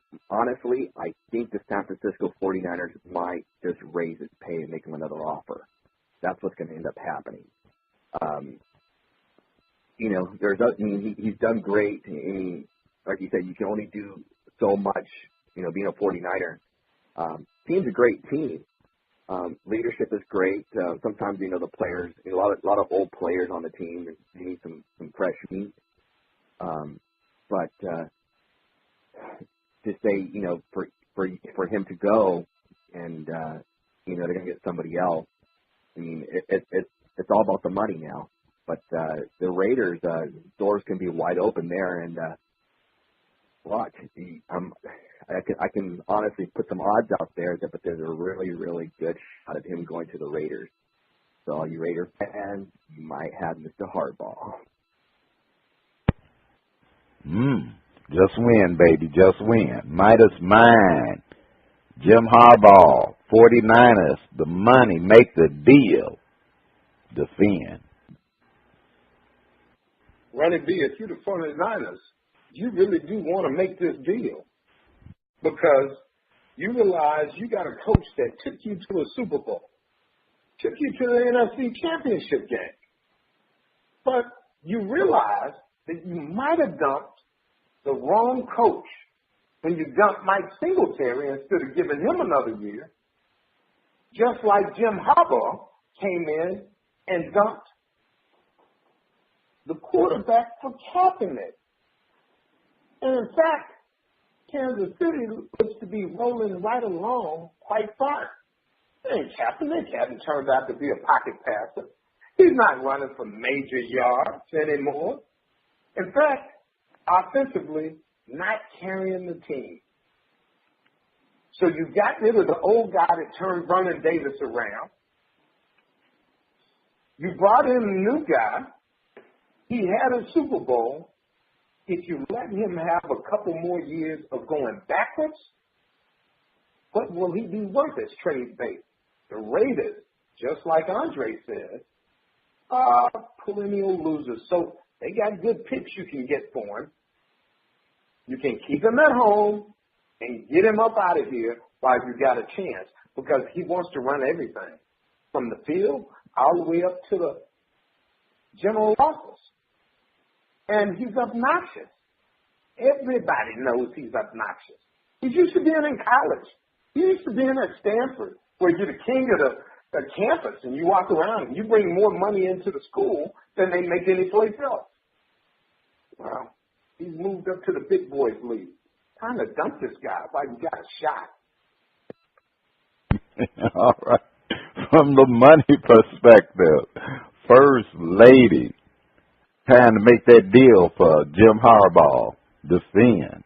think the San Francisco 49ers might just raise his pay and make him another offer. That's what's going to end up happening. He's done great. I mean, like you said, you can only do so much, being a 49er. Team's a great team. Leadership is great. Sometimes, the players, a lot of old players on the team, and you need some fresh meat. But to say, for him to go and, they're going to get somebody else, I mean, it's all about the money now. But the Raiders, doors can be wide open there, and watch. I can honestly put some odds out there, but there's a really, really good shot of him going to the Raiders. So all you Raider fans, you might have Mr. Harbaugh. Just win, baby. Just win. Midas mine. Jim Harbaugh, 49ers, the money, make the deal. Defend. Ronnie B, if you're the 49ers, you really do want to make this deal because you realize you got a coach that took you to a Super Bowl, took you to the NFC Championship game, but you realize that you might have dumped the wrong coach when you dumped Mike Singletary instead of giving him another year, just like Jim Harbaugh came in and dumped the quarterback for Kaepernick. And in fact, Kansas City looks to be rolling right along quite fine. And Kaepernick hasn't turned out to be a pocket passer. He's not running for major yards anymore. In fact, offensively, not carrying the team. So you got rid of the old guy that turned Vernon Davis around. You brought in a new guy. He had a Super Bowl. If you let him have a couple more years of going backwards, what will he be worth as trade bait? The Raiders, just like Andre said, are perennial losers. So they got good picks you can get for him. You can keep him at home and get him up out of here while you got a chance because he wants to run everything from the field all the way up to the general office. And he's obnoxious. Everybody knows he's obnoxious. He's used to being in college. He used to being at Stanford where you're the king of the campus and you walk around and you bring more money into the school than they make any place else. Well, he's moved up to the big boys league. Time to dump this guy while you got a shot. All right. From the money perspective, First Lady trying to make that deal for Jim Harbaugh. Defend.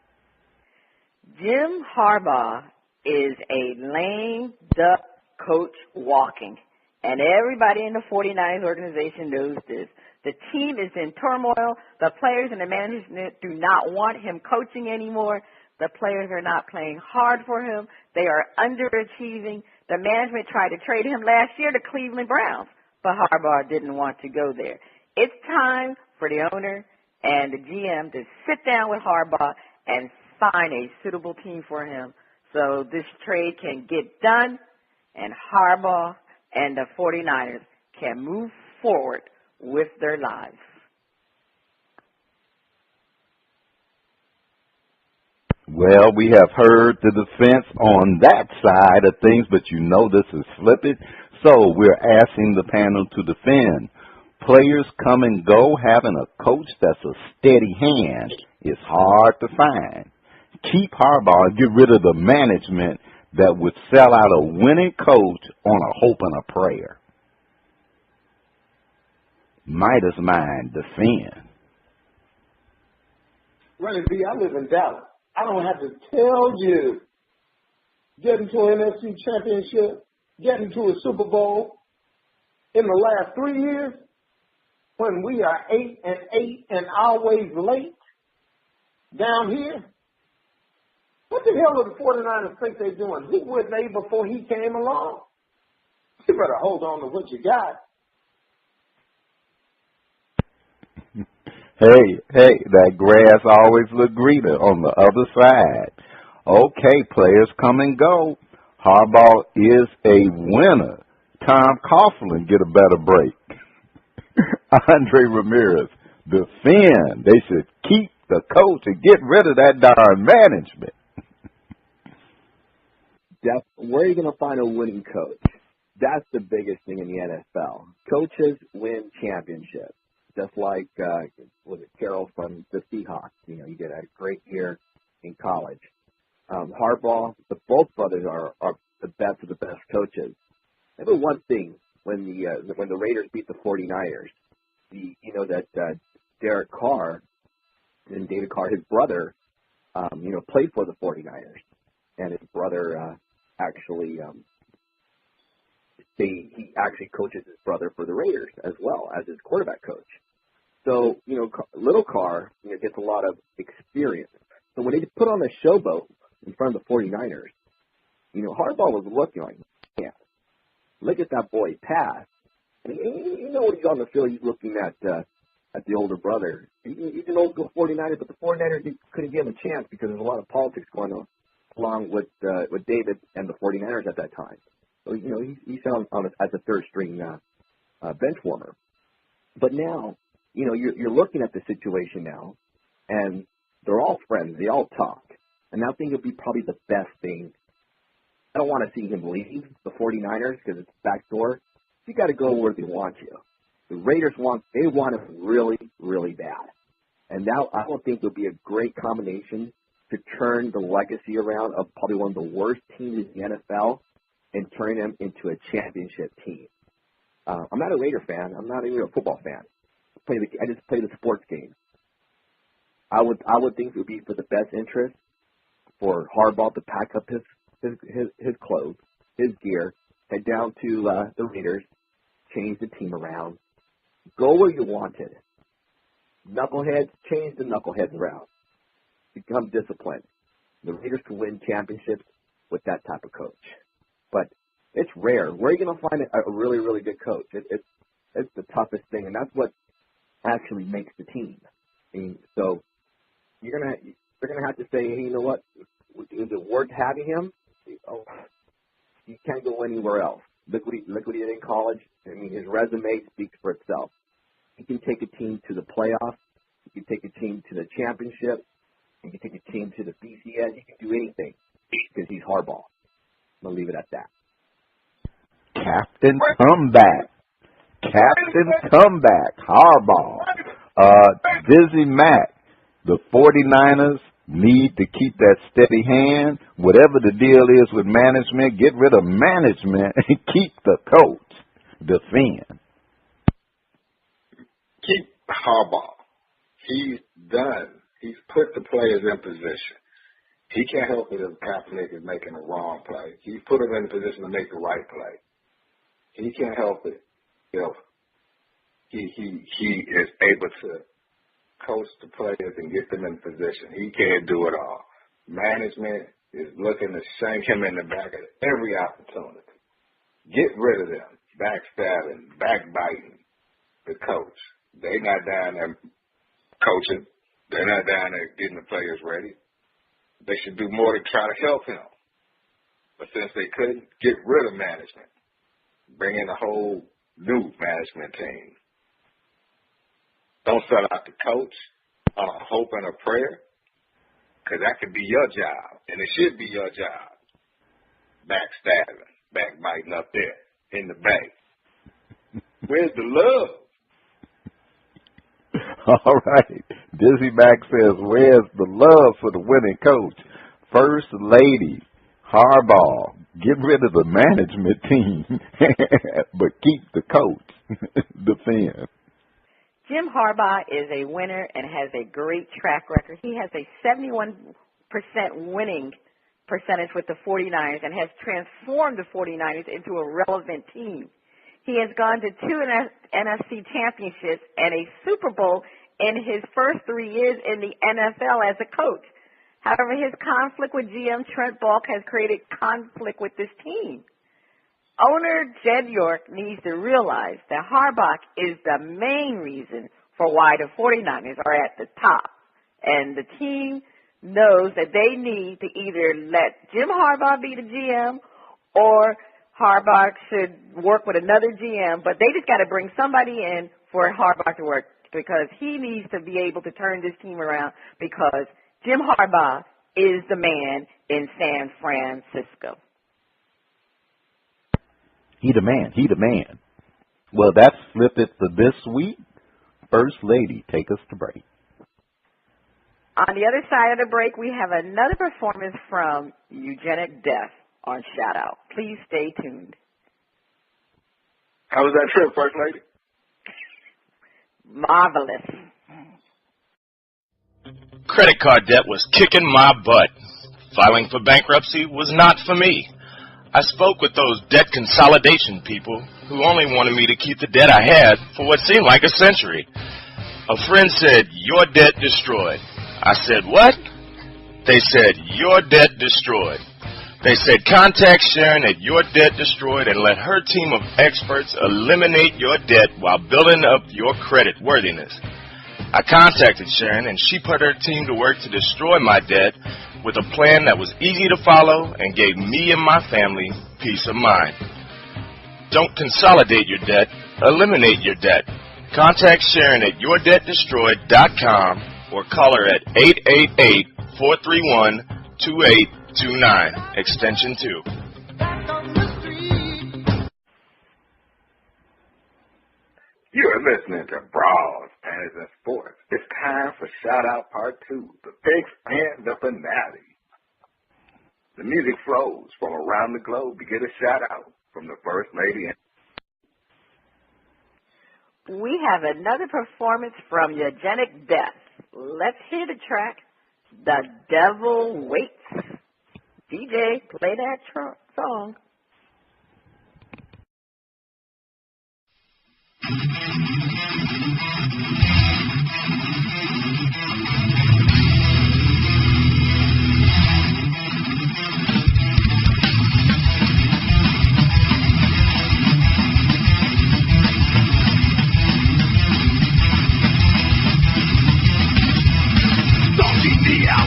Jim Harbaugh is a lame duck coach walking. And everybody in the 49ers organization knows this. The team is in turmoil. The players and the management do not want him coaching anymore. The players are not playing hard for him. They are underachieving. The management tried to trade him last year to Cleveland Browns, but Harbaugh didn't want to go there. It's time for the owner and the GM to sit down with Harbaugh and find a suitable team for him so this trade can get done and Harbaugh and the 49ers can move forward with their lives. Well, we have heard the defense on that side of things, but you know this is flippant. So we're asking the panel to defend. Players come and go. Having a coach that's a steady hand is hard to find. Keep Harbaugh and get rid of the management that would sell out a winning coach on a hope and a prayer. Midas mind defend. Running B, I live in Dallas. I don't have to tell you. Getting to an NFC championship, getting to a Super Bowl in the last 3 years, when we are 8-8 and always late down here. What the hell do the 49ers think they're doing? Who were they before he came along? You better hold on to what you got. Hey, that grass always look greener on the other side. Okay, players come and go. Harbaugh is a winner. Tom Coughlin get a better break. Andre Ramirez, defend. They should keep the coach and get rid of that darn management. Where are you going to find a winning coach? That's the biggest thing in the NFL. Coaches win championships. Just like, was it Cheryl from the Seahawks? You know, you did a great year in college. Harbaugh, both brothers are the best of the best coaches. Remember one thing, when the Raiders beat the 49ers, that Derek Carr and David Carr, his brother, played for the 49ers. And his brother he actually coaches his brother for the Raiders as well as his quarterback coach. So, little Carr gets a lot of experience. So when they put on the showboat in front of the 49ers, Harbaugh was looking like, yeah, look at that boy pass. And when he's on the field, he's looking at the older brother. He's an old 49er, but the 49ers couldn't give him a chance because there's a lot of politics going on along with David and the 49ers at that time. So, he's on as a third-string bench warmer. But now, you're looking at the situation now, and they're all friends. They all talk. And I think it would be probably the best thing. I don't want to see him leave the 49ers because it's backdoor. You got to go where they want you. The Raiders want him really, really bad. And now I don't think it would be a great combination to turn the legacy around of probably one of the worst teams in the NFL and turn them into a championship team. I'm not a Raider fan. I'm not even a football fan. I just play the sports game. I would think it would be for the best interest for Harbaugh to pack up his clothes, his gear, head down to the Raiders, change the team around, go where you wanted. Knuckleheads, change the knuckleheads around. Become disciplined. The Raiders can win championships with that type of coach. But it's rare. Where are you going to find a really, really good coach? It's the toughest thing, and that's what actually makes the team. So they're gonna have to say, hey, you know what? Is it worth having him? Oh, you can't go anywhere else. Look what he did in college. His resume speaks for itself. He can take a team to the playoffs. He can take a team to the championship. He can take a team to the BCS. He can do anything because he's Harbaugh. I'm going to leave it at that. Captain Comeback. Harbaugh. DizzieMac. The 49ers need to keep that steady hand. Whatever the deal is with management, get rid of management and keep the coach. Defend. Keep Harbaugh. He's done. He's put the players in position. He can't help it if Kaepernick is making a wrong play. He's put him in a position to make the right play. He can't help it if he is able to coach the players and get them in position. He can't do it all. Management is looking to shank him in the back at every opportunity. Get rid of them, backstabbing, backbiting the coach. They're not down there coaching. They're not down there getting the players ready. They should do more to try to help him. But since they couldn't, get rid of management. Bring in a whole new management team. Don't sell out the coach on a hope and a prayer, because that could be your job, and it should be your job. Backstabbing, backbiting up there in the bank. Where's the love? All right. DizzieMac says, where's the love for the winning coach? First Lady, Harbaugh, get rid of the management team, but keep the coach. Defend. Jim Harbaugh is a winner and has a great track record. He has a 71% winning percentage with the 49ers and has transformed the 49ers into a relevant team. He has gone to 2 NFC championships and a Super Bowl in his first 3 years in the NFL as a coach. However, his conflict with GM Trent Balk has created conflict with this team. Owner Jed York needs to realize that Harbaugh is the main reason for why the 49ers are at the top. And the team knows that they need to either let Jim Harbaugh be the GM or Harbaugh should work with another GM, but they just got to bring somebody in for Harbaugh to work because he needs to be able to turn this team around because Jim Harbaugh is the man in San Francisco. He the man. He the man. Well, that's flipped it for this week. First Lady, take us to break. On the other side of the break, we have another performance from Eugenic Death on Shout Out. Please stay tuned. How was that trip, First Lady? Marvelous. Credit card debt was kicking my butt. Filing for bankruptcy was not for me. I spoke with those debt consolidation people who only wanted me to keep the debt I had for what seemed like a century. A friend said, "Your debt destroyed." I said, "What?" They said, "Your debt destroyed." They said, "Contact Sharon at Your Debt Destroyed and let her team of experts eliminate your debt while building up your credit worthiness." I contacted Sharon, and she put her team to work to destroy my debt with a plan that was easy to follow and gave me and my family peace of mind. Don't consolidate your debt, eliminate your debt. Contact Sharon at yourdebtdestroyed.com or call her at 888-431-2829, extension 2. You're listening to Brawls, Panties and Sports. It's time for Shout Out Part 2, the picks and the finale. The music flows from around the globe to get a shout out from the First Lady. We have another performance from Eugenic Death. Let's hear the track, The Devil Waits. DJ, play that song.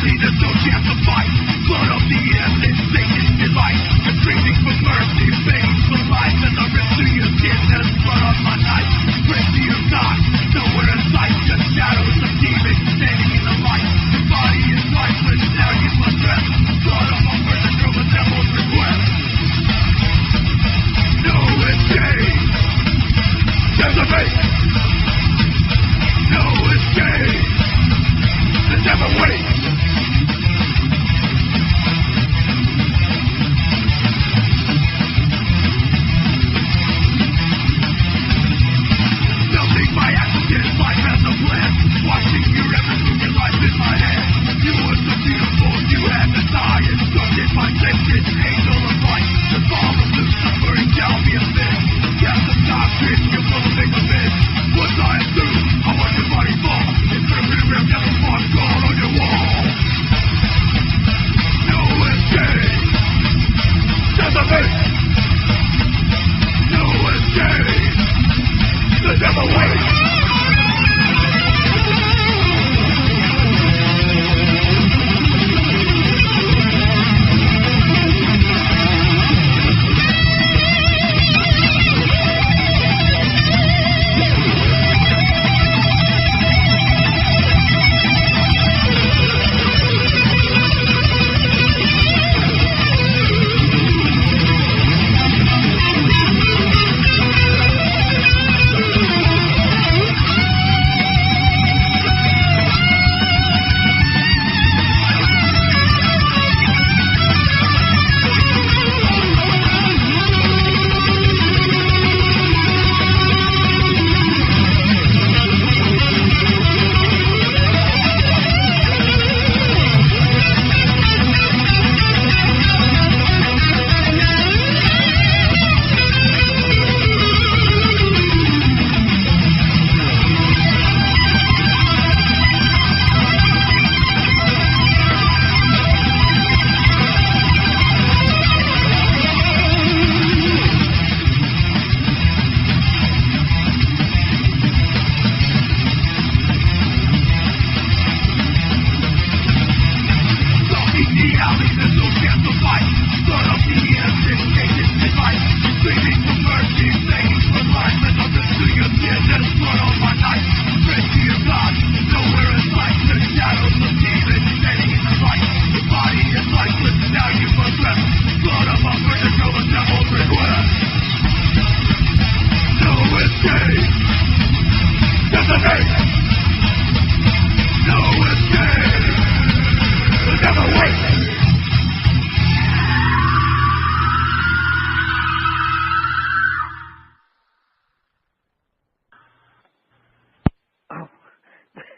There's no chance to fight. Blood of the endless, Satan in life. I'm screaming for mercy, begging for life. And the risk to your skin, there's blood on my knife. Break to your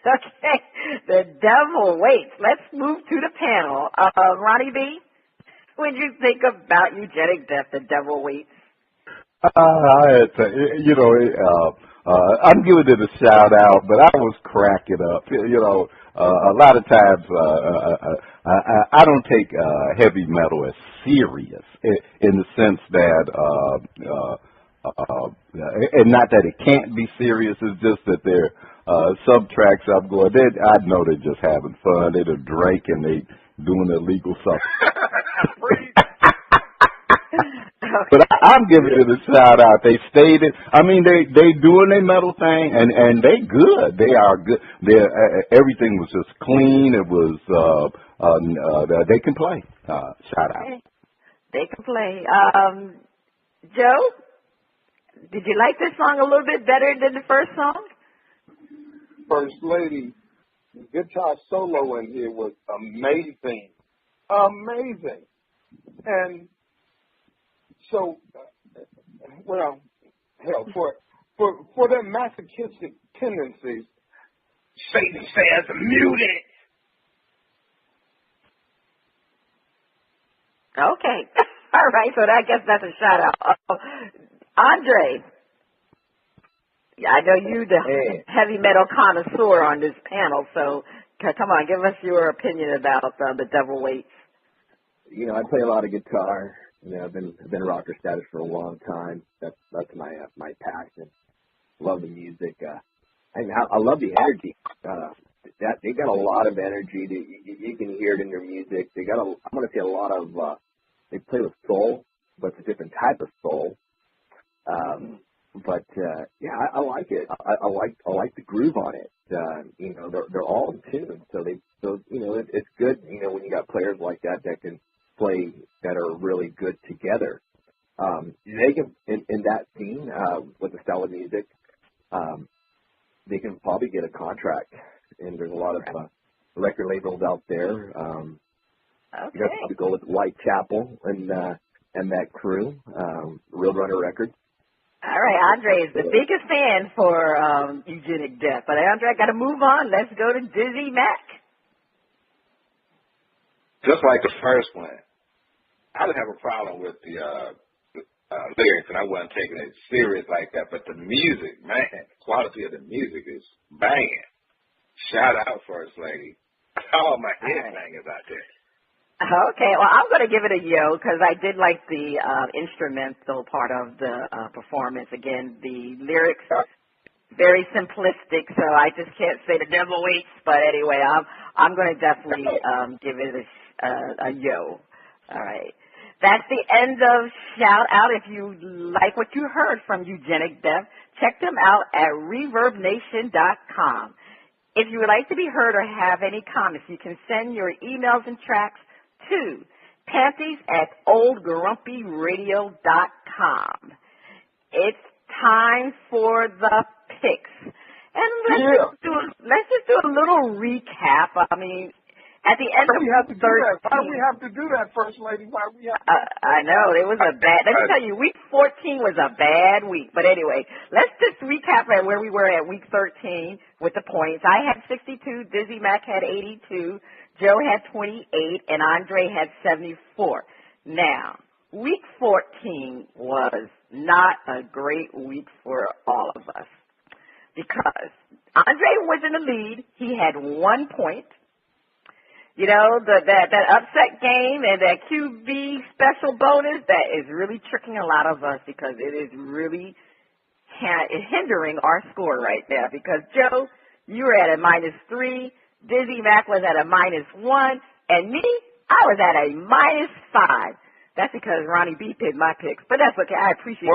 Okay, the devil waits. Let's move to the panel. Ronnie B, what did you think about Eugenic Death, the devil waits? I'm giving it a shout out, but I was cracking up. A lot of times I don't take heavy metal as serious in the sense that, and not that it can't be serious. It's just that there some tracks I'm going. I know they're just having fun. They're drinking. They doing illegal stuff. But I'm giving it a shout out. They stayed it. I mean, they doing their metal thing, and they good. They are good. Everything was just clean. It was they can play. Shout out. They can play. Joe, did you like this song a little bit better than the first song? First Lady, guitar solo in here was amazing. Amazing. And so, well, hell, for their masochistic tendencies, Satan says, mute it. Okay. All right, so I guess that's a shout out. Andre, I know you the heavy metal connoisseur on this panel, so come on, give us your opinion about the devil waits. I play a lot of guitar. I've been rocker status for a long time. That's my passion. Love the music. I love the energy. They got a lot of energy. You can hear it in their music. They got I'm going to say a lot of. They play with soul, but it's a different type of soul. Yeah, I like it. I like the groove on it. They're all in tune. So it's good. When you got players like that can play that are really good together. They can in that scene with the style of music, they can probably get a contract. And there's a lot of record labels out there. You have to go with Whitechapel and that crew, Real Runner Records. All right, Andre is the biggest fan for Eugenic Death. But Andre, I got to move on. Let's go to DizzieMac. Just like the first one, I didn't have a problem with the lyrics, and I wasn't taking it serious like that. But the music, man, the quality of the music is banging. Shout out, First Lady. All my headbangers out there. Okay, well, I'm going to give it a yo because I did like the instrumental part of the performance. Again, the lyrics very simplistic, so I just can't say the devil waits. But anyway, I'm going to definitely give it a yo. All right. That's the end of Shout Out. If you like what you heard from Eugenic Death, check them out at ReverbNation.com. If you would like to be heard or have any comments, you can send your emails and tracks to panties@oldgrumpyradio.com. It's time for the picks. And let's just do a little recap. I mean, at the end of Why do we have to do that, First Lady? Why we have to I know, it was a bad, let me tell you, week 14 was a bad week. But anyway, let's just recap at where we were at week 13 with the points. I had 62, DizzieMac had 82, Joe had 28, and Andre had 74. Now, week 14 was not a great week for all of us because Andre was in the lead. He had 1 point. You know, that upset game and that QB special bonus, that is really tricking a lot of us because it is really hindering our score right now. Because, Joe, you were at a -3, DizzieMac was at a -1, and me, I was at a -5. That's because Ronnie B picked my picks, but that's okay. I appreciate it.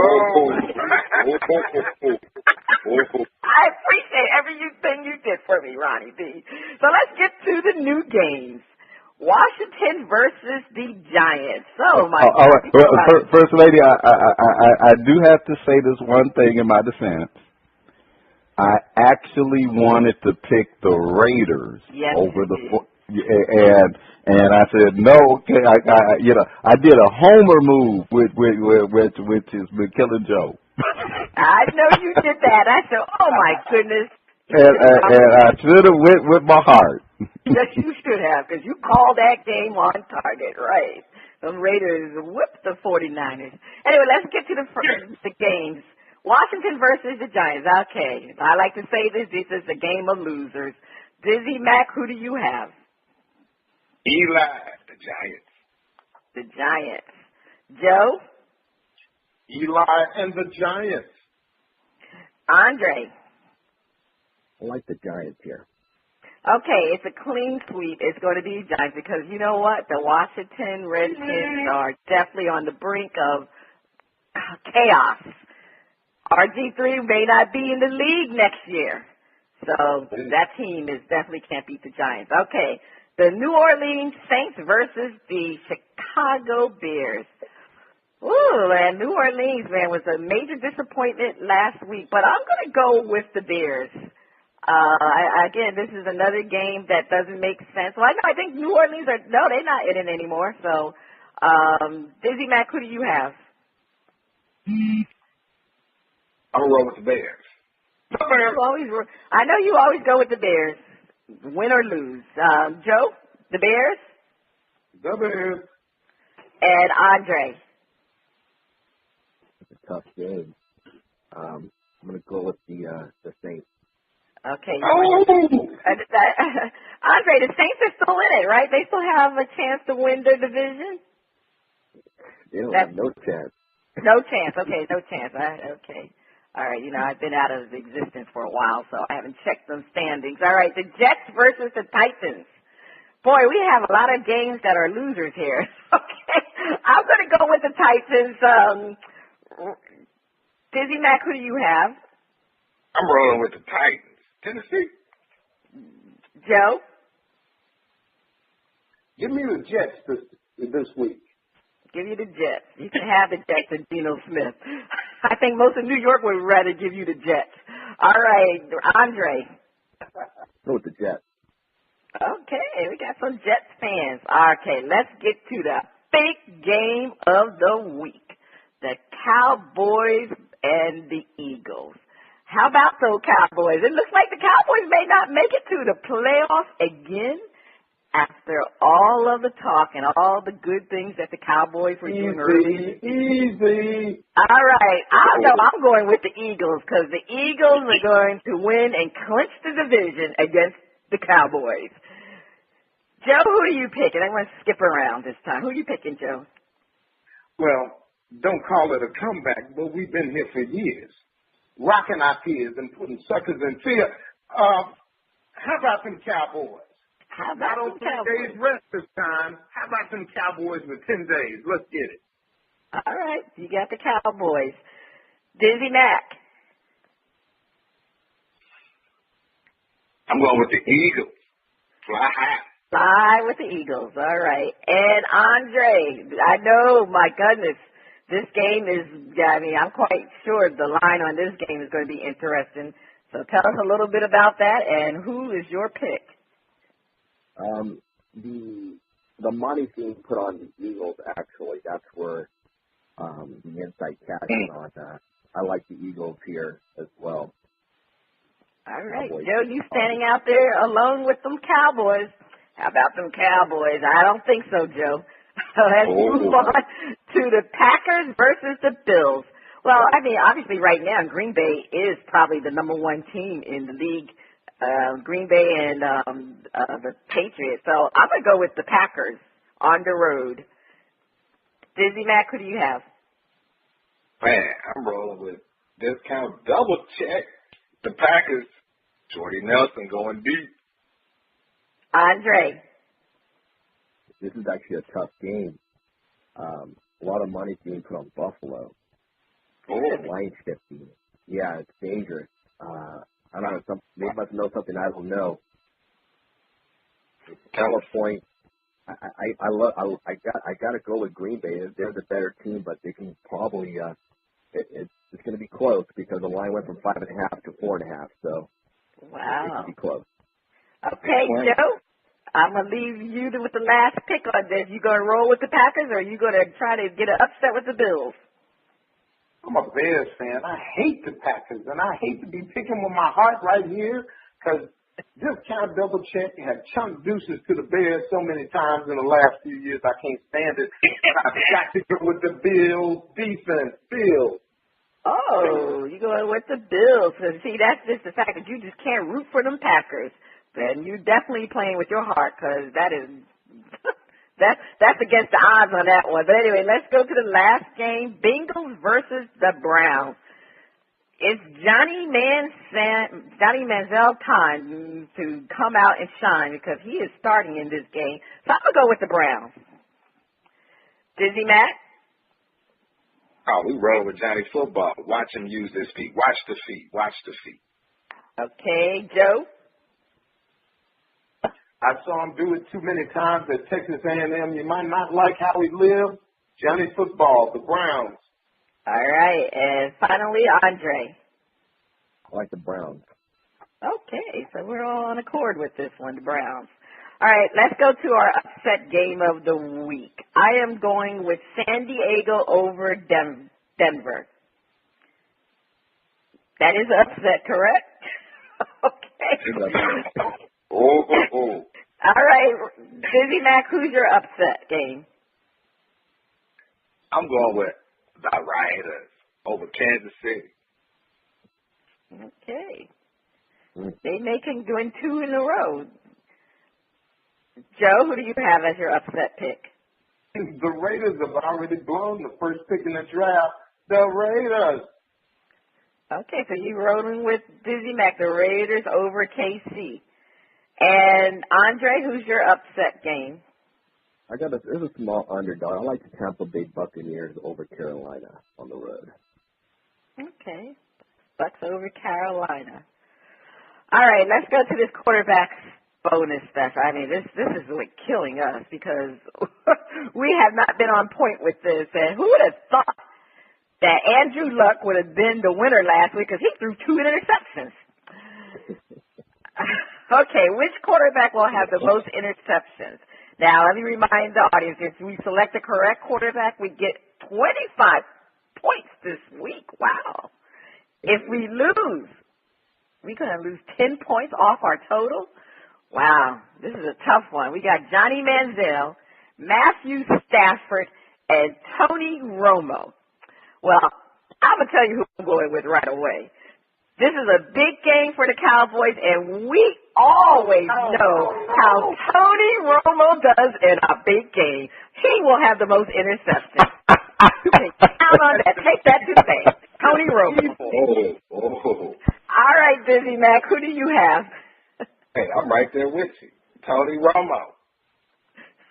I appreciate everything you did for me, Ronnie B. So let's get to the new games. Washington versus the Giants. Oh, my God. All right. Well, First Lady, I do have to say this one thing in my defense. I actually wanted to pick the Raiders over the and I said no. Okay, I did a homer move which has been killing Joe. I know you did that. I said, oh my goodness, And I should have went with my heart. Yes, you should have, because you called that game on target, right? The Raiders whipped the 49ers. Anyway, let's get to the games. Washington versus the Giants. Okay, I like to say this is a game of losers. DizzieMac, who do you have? Eli, the Giants. The Giants. Joe? Eli and the Giants. Andre? I like the Giants here. Okay, it's a clean sweep. It's going to be Giants because you know what? The Washington Redskins are definitely on the brink of chaos. RG3 may not be in the league next year. So that team definitely can't beat the Giants. Okay, the New Orleans Saints versus the Chicago Bears. Ooh, man, New Orleans, man, was a major disappointment last week, but I'm going to go with the Bears. Again, this is another game that doesn't make sense. Well, I think New Orleans they're not in it anymore. So, DizzieMac, who do you have? I'm going to roll with the Bears. I know you always go with the Bears, win or lose. Joe, the Bears? The Bears. And Andre? It's a tough game. I'm going to go with the Saints. Okay. Oh! Andre, the Saints are still in it, right? They still have a chance to win their division? They don't have no chance. No chance. Okay, no chance. Okay. All right, I've been out of existence for a while, so I haven't checked them standings. All right, the Jets versus the Titans. Boy, we have a lot of games that are losers here. Okay, I'm going to go with the Titans. DizzieMac, who do you have? I'm rolling with the Titans. Tennessee. Joe? Give me the Jets this week. Give you the Jets. You can have the Jets and Geno Smith. I think most of New York would rather give you the Jets. All right, Andre. Go with the Jets. Okay, we got some Jets fans. Okay, let's get to the big game of the week. The Cowboys and the Eagles. How about those Cowboys? It looks like the Cowboys may not make it to the playoffs again after all of the talk and all the good things that the Cowboys were doing early. Easy. All right. I'm going with the Eagles because the Eagles are going to win and clinch the division against the Cowboys. Joe, who are you picking? I'm going to skip around this time. Who are you picking, Joe? Well, don't call it a comeback, but we've been here for years. Rocking our peers and putting suckers in fear. How about them Cowboys? How about them Cowboys? 3 days rest this time. How about them Cowboys with 10 days? Let's get it. All right. You got the Cowboys. DizzieMac. I'm going with the Eagles. Fly high. Fly with the Eagles. All right. And Andre, I know, my goodness, this game I'm quite sure the line on this game is going to be interesting. So tell us a little bit about that, and who is your pick? The money's being put on the Eagles, actually. That's where the inside cash is on. I like the Eagles here as well. All right. Joe, you standing out there alone with them Cowboys. How about them Cowboys? I don't think so, Joe. Let's move on to the Packers versus the Bills. Well, I mean, obviously right now Green Bay is probably the number one team in the league, Green Bay and the Patriots. So I'm going to go with the Packers on the road. DizzieMac, who do you have? Man, I'm rolling with this kind of double check. The Packers, Jordy Nelson going deep. Andre. This is actually a tough game. A lot of money being put on Buffalo. Line shifting. Yeah, it's dangerous. I don't know. They must know something I don't know. Point. I got to go with Green Bay. They're the better team, but they can probably. It's going to be close because the line went from 5.5 to 4.5. So wow, it could be close. Okay, Joe. I'm going to leave you with the last pick on this. You going to roll with the Packers, or are you going to try to get an upset with the Bills? I'm a Bears fan. I hate the Packers, and I hate to be picking with my heart right here, because just kind of double check. Have chunked deuces to the Bears so many times in the last few years, I can't stand it. I've got to go with the Bills defense. Bills. Oh, you going with the Bills. So, see, that's just the fact that you just can't root for them Packers. Then you're definitely playing with your heart, because that is that's against the odds on that one. But anyway, let's go to the last game, Bengals versus the Browns. It's Johnny Manziel time to come out and shine, because he is starting in this game. So I'm going to go with the Browns. DizzieMac? Oh, we roll with Johnny football. Watch him use his feet. Watch the feet. Watch the feet. Okay, Joe? I saw him do it too many times at Texas A&M. You might not like how he lived. Johnny football, the Browns. All right, and finally, Andre. I like the Browns. Okay, so we're all on accord with this one, the Browns. All right, let's go to our upset game of the week. I am going with San Diego over Denver. That is upset, correct? Okay. Oh. All right, DizzieMac, who's your upset game? I'm going with the Raiders over Kansas City. Okay. They making doing two in a row. Joe, who do you have as your upset pick? The Raiders have already blown the first pick in the draft. The Raiders. Okay, so you're rolling with DizzieMac, the Raiders over KC. And Andre, who's your upset game? There's a small underdog. I like the Tampa Bay Buccaneers over Carolina on the road. Okay. Bucks over Carolina. All right, let's go to this quarterback bonus stuff. I mean, this is like killing us, because we have not been on point with this. And who would have thought that Andrew Luck would have been the winner last week, because he threw 2 interceptions. Okay, which quarterback will have the most interceptions? Now, let me remind the audience, if we select the correct quarterback, we get 25 points this week. Wow. If we lose, we're going to lose 10 points off our total. Wow, this is a tough one. We got Johnny Manziel, Matthew Stafford, and Tony Romo. Well, I'm going to tell you who I'm going with right away. This is a big game for the Cowboys, and we always know how Tony Romo does in a big game. He will have the most interceptions. You can count on that. Take that to the bank. Tony Romo. Oh. All right, DizzieMac, who do you have? Hey, I'm right there with you. Tony Romo.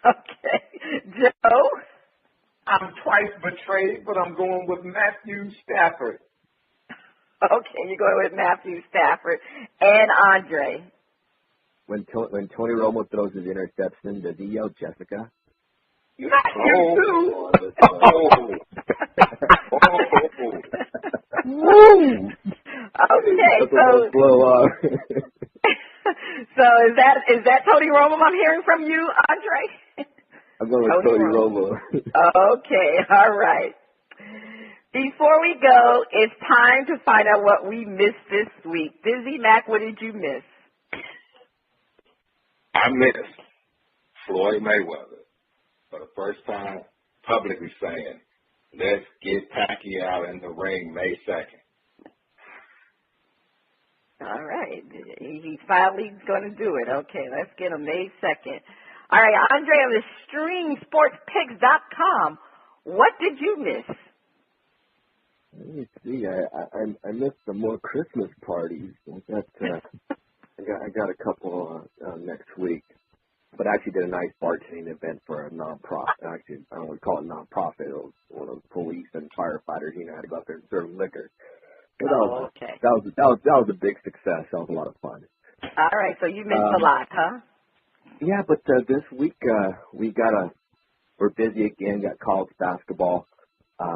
Okay. Joe? I'm twice betrayed, but I'm going with Matthew Stafford. Okay, you're going with Matthew Stafford. And Andre? When Tony Romo throws his interception, does he yell Jessica? You too. Okay, so so is that Tony Romo I'm hearing from you, Andre? I'm going with Tony Romo. Okay, all right. Before we go, it's time to find out what we missed this week. DizzieMac, what did you miss? I missed Floyd Mayweather for the first time publicly saying, let's get Pacquiao in the ring May 2nd. All right. He's finally going to do it. Okay, let's get him May 2nd. All right, Andre of the StreamSportsPicks.com, what did you miss? Let me see. I missed some more Christmas parties. I got a couple next week, but I actually did a nice bartending event for a nonprofit. Actually, I don't want to call it nonprofit. It was one of those police and firefighters. Had to go out there and serve liquor. But okay. That was a big success. That was a lot of fun. All right, so you missed a lot, huh? Yeah, but this week we're busy again. Got college basketball.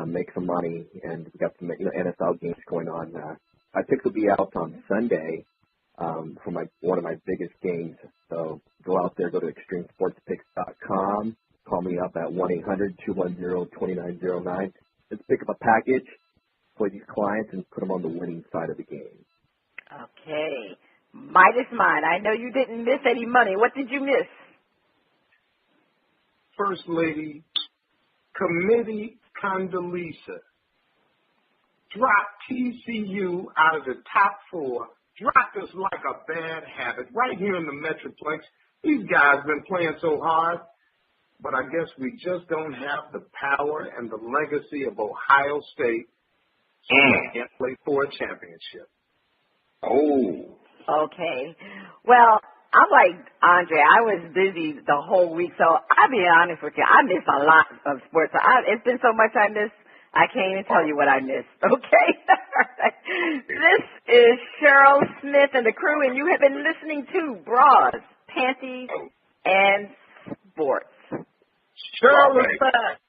Make some money, and we got some NFL games going on. I picked to be out on Sunday for one of my biggest games. So go out there, go to ExtremeSportsPicks.com, call me up at 1-800-210-2909. Let's pick up a package for these clients and put them on the winning side of the game. Okay. Midas mine. I know you didn't miss any money. What did you miss? First Lady Committee Condoleezza dropped TCU out of the top 4, dropped us like a bad habit right here in the Metroplex. These guys been playing so hard, but I guess we just don't have the power and the legacy of Ohio State, so we can't play for a championship. Oh. Okay. Well, I'm like Andre. I was busy the whole week, so I'll be honest with you. I missed a lot of sports. It's been so much I missed, I can't even tell you what I missed. Okay? This is Cheryl Smith and the crew, and you have been listening to Bras, Panties, and Sports. Cheryl is back.